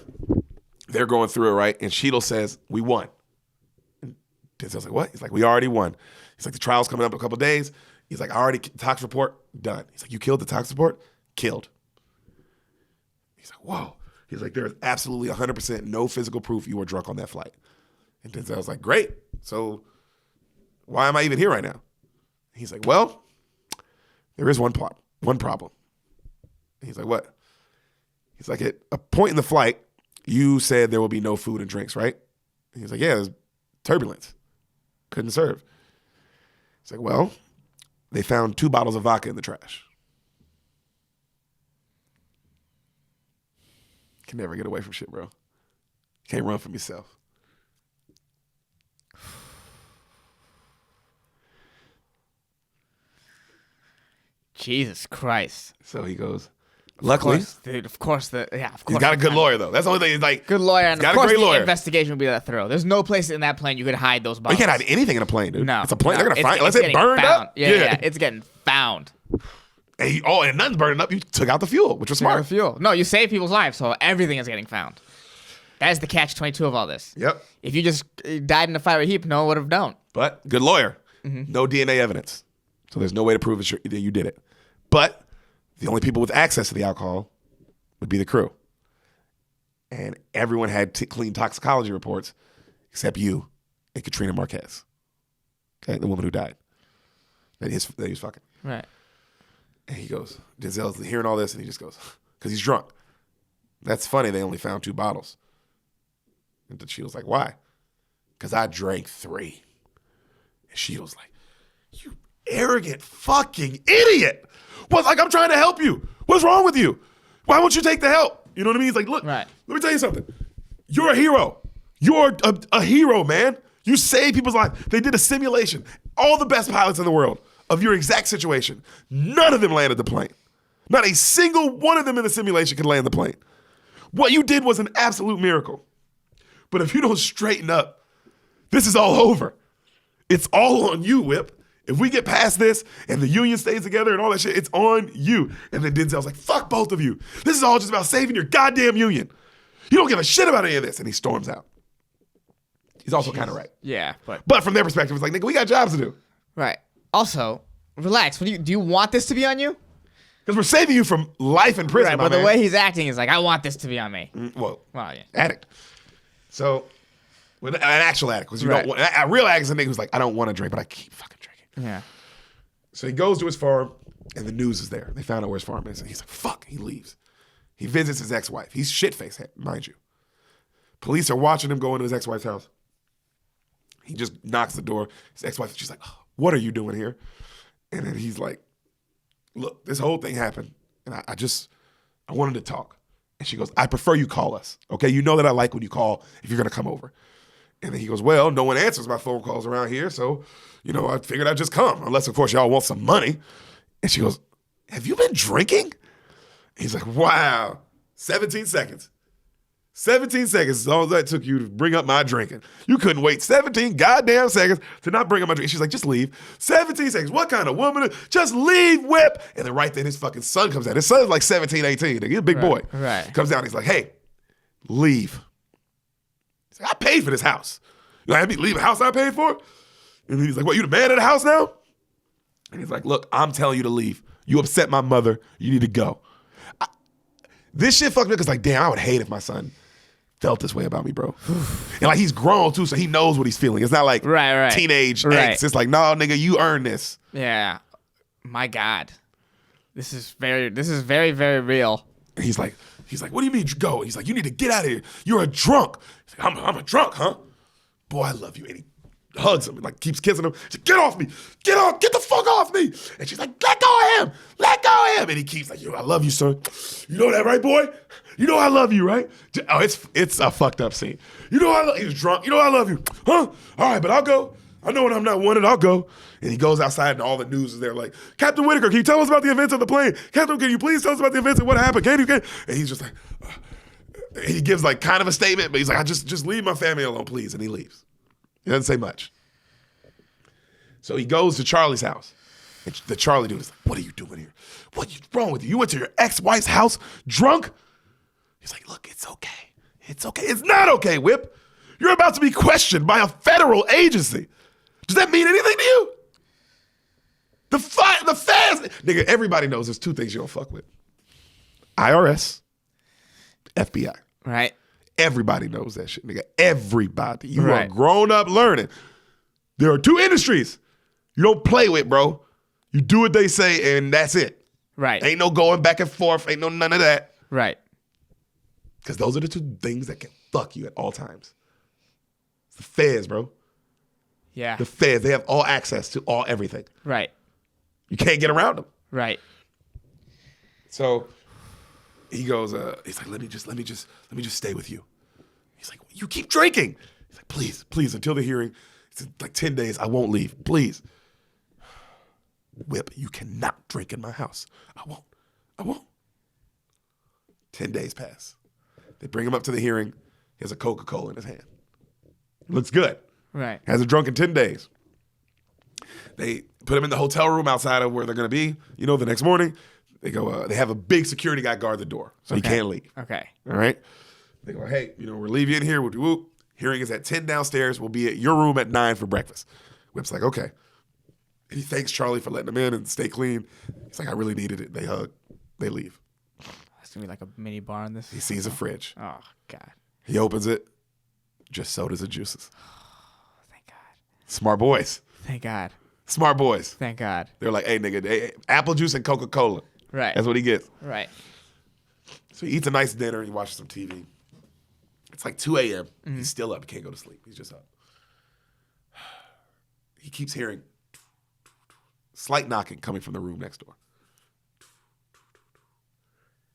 they're going through it, right? And Cheadle says, we won. And Denzel's like, what? He's like, we already won. He's like, the trial's coming up in a couple days. He's like, tox report, done. He's like, you killed the tox report? Killed. He's like, whoa. He's like, there's absolutely 100% no physical proof you were drunk on that flight. And Denzel's like, great. So why am I even here right now? He's like, well, there is one problem. And he's like, what? He's like, at a point in the flight, you said there will be no food and drinks, right? And he's like, yeah, there's turbulence. Couldn't serve. He's like, well, they found 2 bottles of vodka in the trash. Can never get away from shit, bro. Can't run from yourself. Jesus Christ. So he goes, luckily. Of course. He's got a good lawyer, though. That's the only thing. He's like, good lawyer. And got of course a great lawyer. The investigation would be that thorough. There's no place in that plane you could hide those bottles. You can't hide anything in a plane, dude. No. It's a plane. No. They're going to find it. Unless it burned found. up. Yeah. It's getting found. And nothing's burning up. You took out the fuel, which was smart. The fuel. No, you save people's lives, so everything is getting found. That is the catch-22 of all this. Yep. If you just died in a fiery heap, no one would have known. But good lawyer. Mm-hmm. No DNA evidence. So there's no way to prove that you did it. But the only people with access to the alcohol would be the crew. And everyone had clean toxicology reports except you and Katrina Marquez. Okay, the woman who died. That he was fucking. Right. And he goes, Denzel's hearing all this, and he just goes, because he's drunk. That's funny, they only found 2 bottles. And she was like, why? Because I drank 3. And she was like, you arrogant fucking idiot. Well, like, I'm trying to help you. What's wrong with you? Why won't you take the help? You know what I mean? He's like, look, right. Let me tell you something. You're a hero. You're a hero, man. You saved people's lives. They did a simulation. All the best pilots in the world of your exact situation. None of them landed the plane. Not a single one of them in the simulation could land the plane. What you did was an absolute miracle. But if you don't straighten up, this is all over. It's all on you, Whip. If we get past this and the union stays together and all that shit, it's on you. And then Denzel's like, fuck both of you. This is all just about saving your goddamn union. You don't give a shit about any of this. And he storms out. He's also kind of right. Yeah, but from their perspective, it's like, nigga, we got jobs to do. Right. Also, relax. Do you want this to be on you? Because we're saving you from life in prison, right, but the way he's acting is like, I want this to be on me. Well, yeah. Addict. So, an actual addict. Because you don't want, a real addict is a nigga who's like, I don't want to drink, but I keep fucking drinking. Yeah. So he goes to his farm. And the news is there. They found out where his farm is. And he's like, fuck, he leaves. He visits his ex-wife. He's shit-faced, mind you. Police are watching him go into his ex-wife's house. He just knocks the door. His ex-wife, she's like, oh, what are you doing here? And then he's like, look, this whole thing happened. And I wanted to talk. And she goes, I prefer you call us. Okay, you know that I like when you call if you're going to come over. And then he goes, well, no one answers my phone calls around here. So, I figured I'd just come. Unless, of course, y'all want some money. And she goes, have you been drinking? He's like, wow, 17 seconds. 17 seconds is all that took you to bring up my drinking. You couldn't wait 17 goddamn seconds to not bring up my drink. She's like, just leave. 17 seconds. What kind of woman? Just leave, whip. And then right then his fucking son comes out. His son's like 17, 18. He's a big boy. Right. Comes out. He's like, hey, leave. He's like, I paid for this house. You let me leave a house I paid for? And he's like, what, you the man of the house now? And he's like, look, I'm telling you to leave. You upset my mother. You need to go. This shit fucked me up because, like, damn, I would hate if my son felt this way about me, bro. And, like, he's grown, too, so he knows what he's feeling. It's not like teenage angst. It's like, no, nigga, you earned this. Yeah. My God. This is very, very real. And he's like, what do you mean go? And he's like, you need to get out of here. You're a drunk. He's like, I'm a drunk, huh? Boy, I love you. And he hugs him and like keeps kissing him. She's like, get off me. Get the fuck off me. And she's like, let go of him. Let go of him. And he keeps like, yo, I love you, son. You know that, right, boy? You know I love you, right? Oh, it's a fucked up scene. You know he was drunk. You know I love you. Huh? All right, but I'll go. I know when I'm not wanted, I'll go. And he goes outside and all the news is there like, Captain Whitaker, can you tell us about the events on the plane? Captain, can you please tell us about the events and what happened? Can you? And he's just like, he gives like kind of a statement, but he's like, I just leave my family alone, please. And he leaves. He doesn't say much. So he goes to Charlie's house. And the Charlie dude is like, what are you doing here? What's wrong with you? You went to your ex-wife's house drunk? He's like, look, it's okay. It's okay. It's not okay, Whip. You're about to be questioned by a federal agency. Does that mean anything to you? The feds. Nigga, everybody knows there's two things you don't fuck with. IRS, FBI. Right. Everybody knows that shit, nigga. Everybody. You are grown up learning. There are two industries you don't play with, bro. You do what they say, and that's it. Right. Ain't no going back and forth. Ain't no none of that. Right. Because those are the two things that can fuck you at all times. It's the feds, bro. Yeah. The feds, they have all access to all everything. Right. You can't get around them. Right. So he goes, he's like, let me just stay with you. He's like, you keep drinking. He's like, please, until the hearing. It's like 10 days. I won't leave. Please. Whip, you cannot drink in my house. I won't. 10 days pass. They bring him up to the hearing. He has a Coca-Cola in his hand. Looks good. Right. Hasn't drunk in 10 days. They put him in the hotel room outside of where they're going to be. The next morning, they go, they have a big security guy guard the door, so he can't leave. Okay. All right? They go, hey, we'll leave you in here. Whoop. Hearing is at 10 downstairs. We'll be at your room at 9 for breakfast. Whip's like, okay. And he thanks Charlie for letting him in and stay clean. He's like, I really needed it. They hug. They leave. It's going to be like a mini bar in this. He sees a fridge. Oh, God. He opens it. Just sodas and juices. Thank God. Smart boys. Thank God. Smart boys. Thank God. They're like, hey, nigga, apple juice and Coca-Cola. Right. That's what he gets. Right. So he eats a nice dinner and he watches some TV. It's like 2 a.m. He's still up. He can't go to sleep. He's just up. He keeps hearing slight knocking coming from the room next door.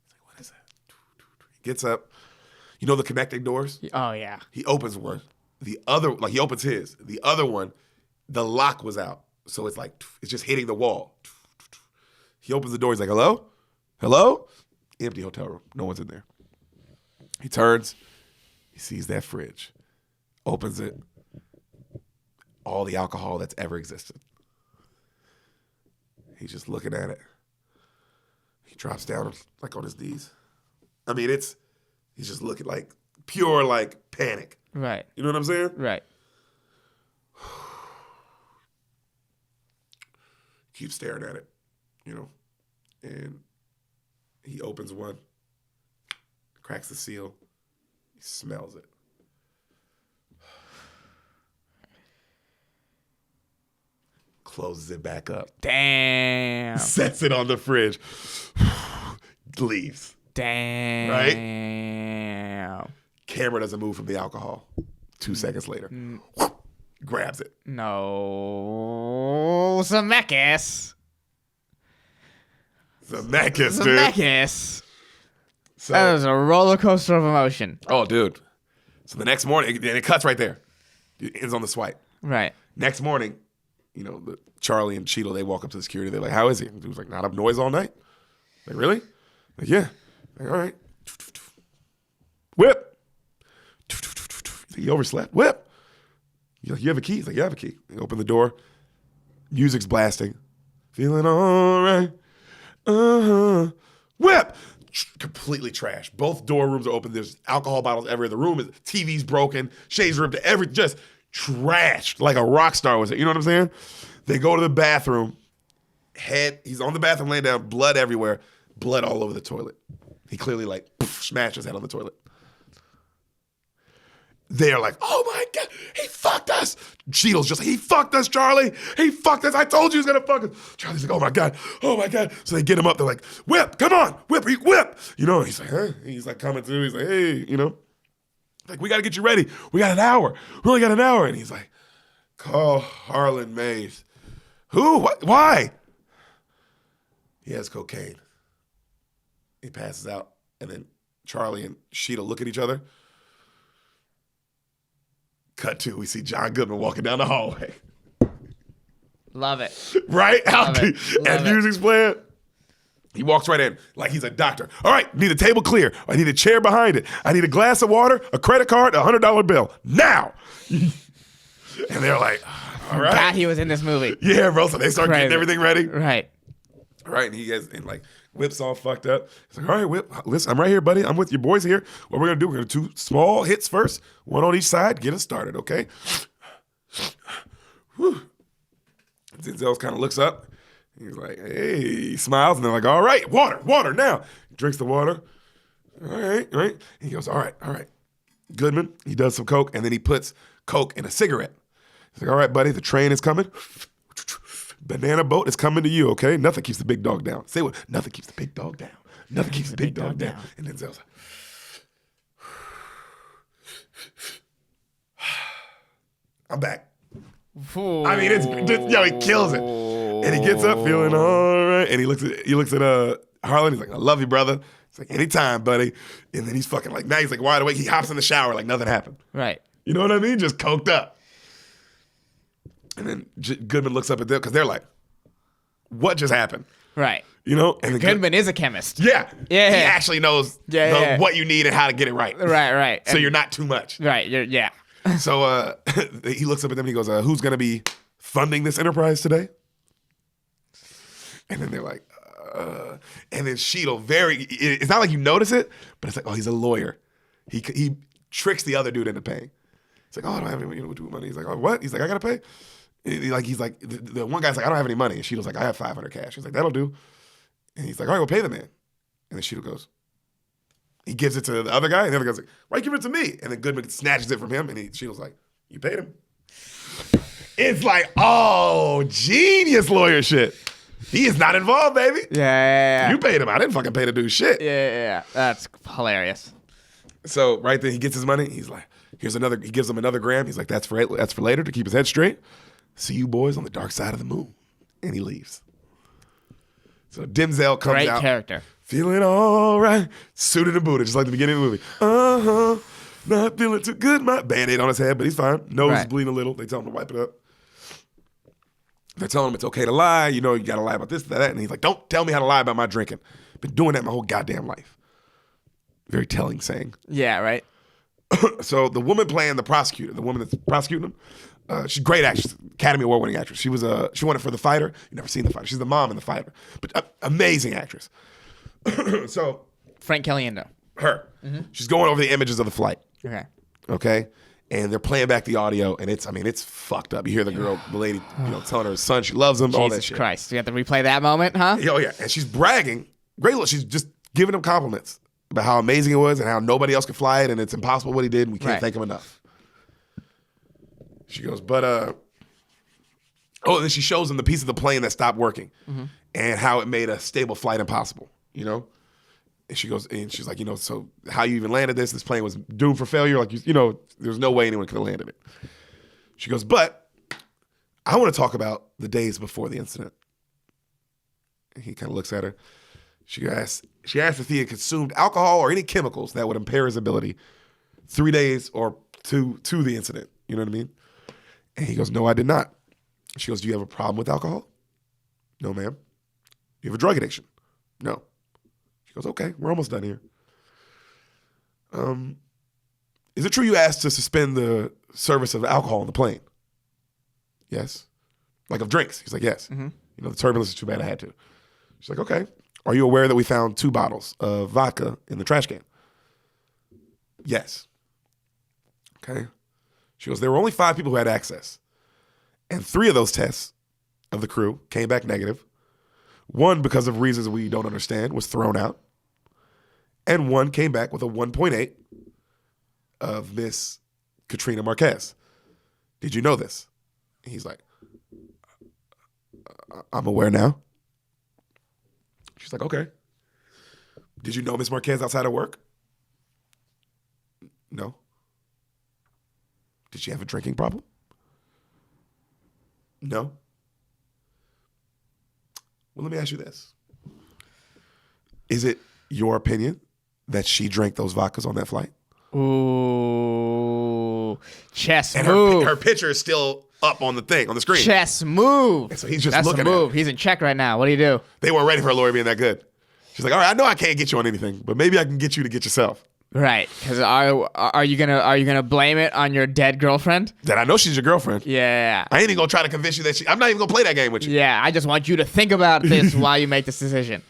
He's like, what is that? He gets up. You know the connecting doors? Oh, yeah. He opens one. The other, like he opens his. The other one, the lock was out. So it's like, it's just hitting the wall. He opens the door. He's like, hello? Hello? Empty hotel room. No one's in there. He turns. He sees that fridge. Opens it. All the alcohol that's ever existed. He's just looking at it. He drops down like on his knees. I mean, he's just looking like pure like panic. Right. You know what I'm saying? Right. Keep staring at it, and he opens one, cracks the seal, he smells it. closes it back up. Damn. Sets it on the fridge. Leaves. Damn. Right? Camera doesn't move from the alcohol. 2 seconds later. Grabs it. No. Zemeckis. Zemeckis, dude. Zemeckis. So, That was a roller coaster of emotion. oh, dude. So the next morning, and it cuts right there. It ends on the swipe. Right. Next morning, Charlie and Cheeto, they walk up to the security. They're like, how is he? And he was like, not up noise all night. Like, really? Like, yeah. Like, all right. Whip. He overslept. Whip. He's like, you have a key? He's like, yeah, I have a key. They open the door. Music's blasting. Feeling all right. Uh-huh. Whip. Completely trash. Both door rooms are open. There's alcohol bottles everywhere. The room is, TV's broken. Shades ripped. Just trashed like a rock star was it. You know what I'm saying? They go to the bathroom. He's on the bathroom laying down. Blood everywhere. Blood all over the toilet. He clearly smashed his head on the toilet. They're like, oh my God, he fucked us. Cheeto's just like, he fucked us, Charlie. He fucked us. I told you he was going to fuck us. Charlie's like, oh my God. So they get him up. They're like, whip, come on, whip. And he's like, huh? He's like coming through. He's like, hey, like, we got to get you ready. We got an hour. We only got an hour. And he's like, call Harlan Mays. Who? What? Why? He has cocaine. He passes out. And then Charlie and Sheeta look at each other. Cut to, we see John Goodman walking down the hallway. Love it. Right? Love it. As music's playing, he walks right in like he's a doctor. All right, need a table clear. I need a chair behind it. I need a glass of water, a credit card, a $100 bill. Now! And they're like, all right. God, he was in this movie. Yeah, bro. So they start getting everything ready. Right. Right, and he gets, Whip's all fucked up. He's like, all right, Whip, listen, I'm right here, buddy. I'm with your boys here. What we're going to do, we're going to do 2 small hits first, one on each side, get us started, okay? Whew. Denzel kind of looks up. He's like, hey, he smiles, and they're like, all right, water now. He drinks the water. All right. He goes, all right. Goodman, he does some coke, and then he puts coke in a cigarette. He's like, all right, buddy, the train is coming. Banana boat is coming to you, okay? Nothing keeps the big dog down. Say what? Nothing keeps the big dog down. Nothing keeps the big dog down. And then Denzel's like, I'm back. Ooh. I mean, he kills it. And he gets up feeling all right. And he looks at Harlan. He's like, I love you, brother. It's like, anytime, buddy. And then he's fucking like, now he's like wide awake. He hops in the shower like nothing happened. Right. You know what I mean? Just coked up. And then Goodman looks up at them because they're like, what just happened? Right. And then Goodman is a chemist. Yeah. Yeah. He actually knows what you need and how to get it right. Right. So you're not too much. Right. Yeah. So he looks up at them and he goes, who's going to be funding this enterprise today? And then they're like, and then Sheetal it's not like you notice it, but it's like, oh, he's a lawyer. He tricks the other dude into paying. It's like, oh, I don't have any money. He's like, oh, what? He's like, I got to pay? He's like, the one guy's like, I don't have any money. And Sheetal's like, I have 500 cash. He's like, that'll do. And he's like, all right, we'll pay the man. And then Sheetal goes, he gives it to the other guy. And the other guy's like, why you give it to me? And then Goodman snatches it from him. And Sheetal's like, you paid him. It's like, oh, genius lawyer shit. He is not involved, baby. Yeah. You paid him. I didn't fucking pay to do shit. Yeah. That's hilarious. So right then he gets his money. He's like, here's another. He gives him another gram. He's like, that's for later to keep his head straight. See you boys on the dark side of the moon. And he leaves. So Denzel comes out. Great character. Feeling all right. Suited and booted, just like the beginning of the movie. Not feeling too good. My Band-Aid on his head, but he's fine. Nose is bleeding a little. They tell him to wipe it up. They're telling him it's okay to lie. You got to lie about this, that. And he's like, don't tell me how to lie about my drinking. Been doing that my whole goddamn life. Very telling saying. Yeah, right. So the woman playing the prosecutor, the woman that's prosecuting him, she's a great actress, Academy Award winning actress. She won it for The Fighter. You've never seen The Fighter. She's the mom in The Fighter, but amazing actress. So Frank Caliendo. Her. Mm-hmm. She's going over the images of the flight. Okay. And they're playing back the audio, and it's fucked up. You hear the lady, telling her son she loves him, all that shit. Jesus Christ. You have to replay that moment, huh? Oh, yeah. And she's bragging. Great look. She's just giving him compliments about how amazing it was and how nobody else could fly it, and it's impossible what he did, and we can't thank him enough. She goes, but Oh, and then she shows him the piece of the plane that stopped working and how it made a stable flight impossible, you know? And she goes, and she's like, you know, so how you even landed this plane was doomed for failure. Like, you know, there's no way anyone could have landed it. She goes, but I want to talk about the days before the incident. And he kind of looks at her. She asks if he had consumed alcohol or any chemicals that would impair his ability 3 days or to the incident. You know what I mean? And he goes, no, I did not. She goes, do you have a problem with alcohol? No, ma'am. You have a drug addiction? No. She goes, okay, we're almost done here. Is it true you asked to suspend the service of alcohol on the plane? Yes. Like of drinks? He's like, yes. You know, the turbulence is too bad I had to. She's like, okay. Are you aware that we found 2 bottles of vodka in the trash can? Yes. Okay. She goes, there were only 5 people who had access. And 3 of those tests of the crew came back negative. 1, because of reasons we don't understand, was thrown out. And 1 came back with a 1.8 of Miss Katrina Marquez. Did you know this? And he's like, I'm aware now. She's like, okay. Did you know Miss Marquez outside of work? No. Did she have a drinking problem? No. Well, let me ask you this. Is it your opinion that she drank those vodkas on that flight? Ooh. Chess and move. Her picture is still up on the thing, on the screen. Chess move. And so he's just That's looking the move. at her. He's in check right now. What do you do? They weren't ready for a lawyer being that good. She's like, all right, I know I can't get you on anything, but maybe I can get you to get yourself. Right, because are you gonna blame it on your dead girlfriend? That I know she's your girlfriend. Yeah. I ain't even gonna try to convince you that I'm not even gonna play that game with you. Yeah, I just want you to think about this while you make this decision.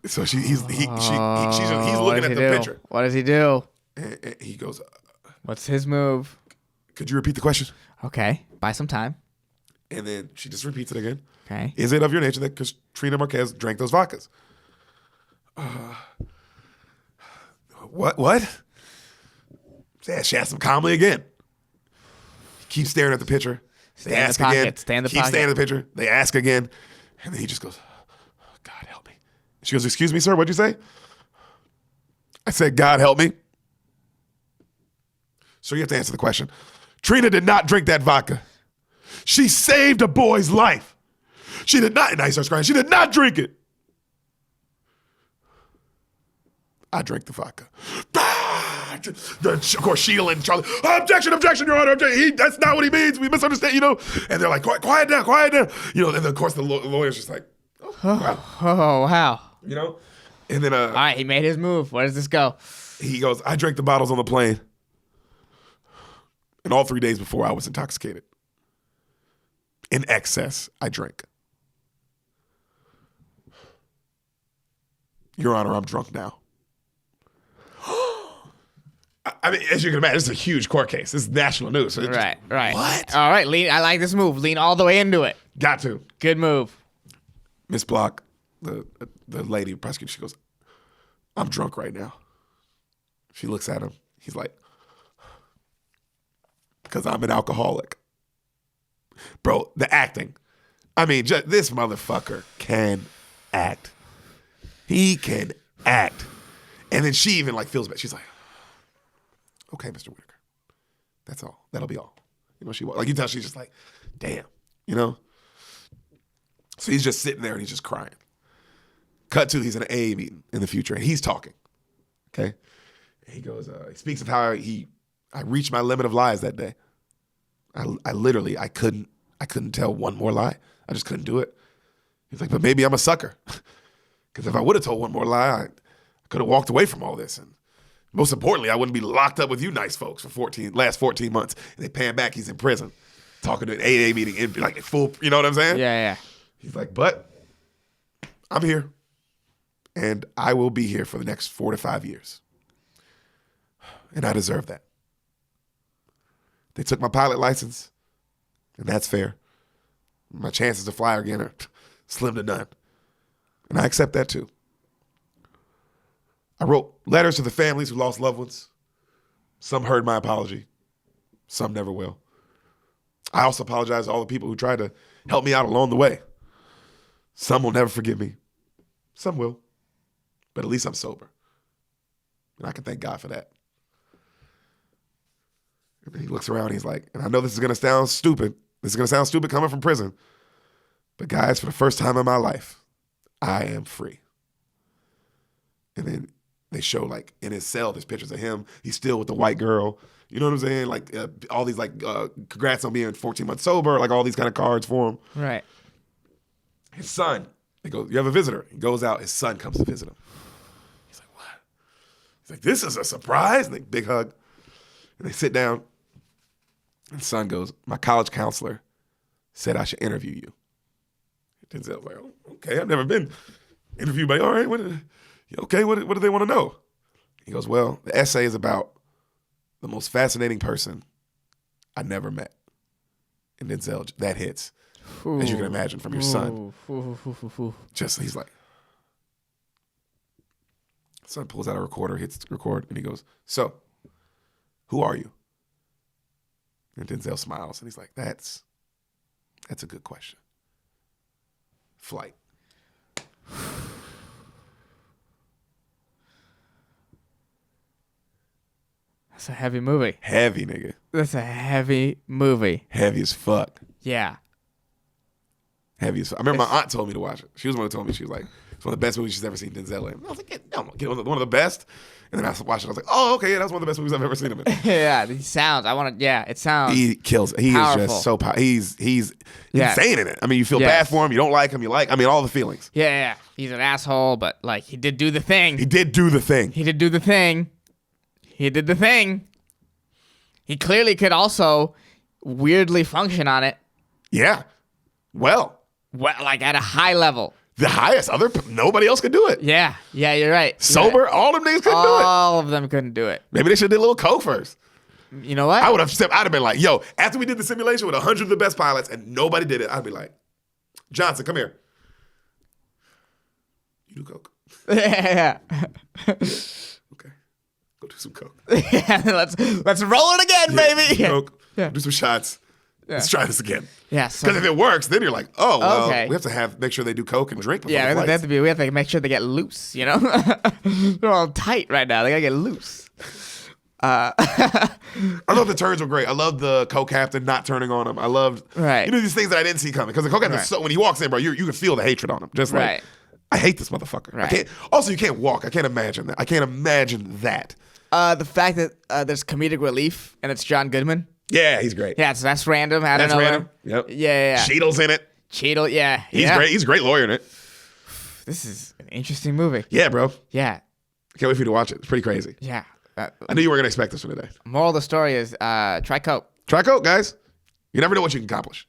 So he's looking at the picture. What does he do? And he goes, What's his move? could you repeat the question? Okay, buy some time. And then she just repeats it again. Okay. Is it of your nature that Katrina Marquez drank those vodkas? What? Yeah, she asked him calmly again. He keeps staring at the picture. They ask again. Keep staring at the picture. They ask again. And then he just goes, oh, God help me. She goes, excuse me, sir, what'd you say? I said, God help me. So you have to answer the question. Trina did not drink that vodka. She saved a boy's life. She did not, and now he starts crying. She did not drink it. I drank the vodka. Of course, Sheila and Charlie, objection, Your Honor, objection. That's not what he means. We misunderstand, And they're like, quiet down. And then, of course, the lawyer's just like, oh, wow. Oh, wow. And then, all right, he made his move. Where does this go? He goes, I drank the bottles on the plane. And all 3 days before, I was intoxicated. In excess, I drank. Your Honor, I'm drunk now. I mean, as you can imagine, this is a huge court case. This is national news. So Right. What? All right, I like this move. Lean all the way into it. Got to. Good move. Miss Block, the lady prosecutor, she goes, I'm drunk right now. She looks at him. He's like, because I'm an alcoholic. Bro, the acting. I mean, this motherfucker can act. He can act. And then she even feels bad. She's like, okay, Mr. Whitaker. That's all. That'll be all. She you tell she's just like, damn, So he's just sitting there and he's just crying. Cut to, he's in an AA meeting in the future and he's talking. Okay? And he goes, he speaks of how I reached my limit of lies that day. I literally couldn't tell one more lie. I just couldn't do it. He's like, but maybe I'm a sucker. Because if I would have told one more lie, I could have walked away from all this. And most importantly, I wouldn't be locked up with you nice folks for last 14 months. And they pay him back, he's in prison, talking to an AA meeting, in full, you know what I'm saying? Yeah. He's like, but I'm here. And I will be here for the next 4 to 5 years. And I deserve that. They took my pilot license, and that's fair. My chances to fly again are slim to none. And I accept that too. I wrote letters to the families who lost loved ones. Some heard my apology. Some never will. I also apologize to all the people who tried to help me out along the way. Some will never forgive me. Some will. But at least I'm sober. And I can thank God for that. And then he looks around and he's like, and I know this is going to sound stupid. This is going to sound stupid coming from prison. But guys, for the first time in my life, I am free. And then they show, like, in his cell, there's pictures of him. He's still with the white girl. You know what I'm saying? Like, all these, like, congrats on being 14 months sober, like all these kind of cards for him. Right. His son, they go, you have a visitor. He goes out, his son comes to visit him. He's like, what? He's like, this is a surprise. And they big hug. And they sit down. And his son goes, my college counselor said I should interview you. Denzel's like, oh, okay, I've never been interviewed by, all right, what do they want to know? He goes, well, the essay is about the most fascinating person I never met. And Denzel, that hits, as you can imagine, from your son. Just, he's like, son pulls out a recorder, hits record, and he goes, so, who are you? And Denzel smiles, and he's like, that's a good question. Flight. That's a heavy movie. Heavy, nigga. That's a heavy movie. Heavy as fuck. Yeah. Heavy as fuck. I remember my aunt told me to watch it. She was the one who told me, she was like, it's one of the best movies she's ever seen Denzel in. I was like, get one of the best. And then I watched it. I was like, oh, okay, yeah, that's one of the best movies I've ever seen him in. Yeah, he sounds. It sounds. He kills it. He powerful. Is just so powerful. He's insane in it. I mean, you feel bad for him. You don't like him. You like. I mean, all the feelings. Yeah. He's an asshole, but like he did do the thing. He did do the thing. He clearly could also weirdly function on it. Yeah. Well, like at a high level. The highest. Nobody else could do it. Yeah, you're right. Sober, all them niggas couldn't do it. All of them couldn't do it. Maybe they should have did a little coke first. You know what? I'd have been like, yo, after we did the simulation with 100 of the best pilots and nobody did it, I'd be like, Johnson, come here. You do coke. Yeah. Okay. Go do some coke. Yeah, let's roll it again, baby. Coke. Yeah. Do some shots. Yeah. Let's try this again. Yeah. Because if it works, then you're like, oh, well, okay. We have to make sure they do coke and drink before yeah, the we have to make sure they get loose, you know? They're all tight right now. They got to get loose. I love the turns were great. I love the co-captain not turning on him. I loved, these things that I didn't see coming. Because the co-captain, when he walks in, bro, you can feel the hatred on him. Just like, I hate this motherfucker. Right. You can't walk. I can't imagine that. The fact that there's comedic relief and it's John Goodman. Yeah, he's great. Yeah, so that's random. I don't know. Random. Yep. Yeah. Cheadle's in it. Cheadle, yeah. He's great. He's a great lawyer in it. This is an interesting movie. Yeah, bro. Yeah. I can't wait for you to watch it. It's pretty crazy. Yeah. I knew you weren't going to expect this one today. Moral of the story is try coke. Try coke, guys. You never know what you can accomplish.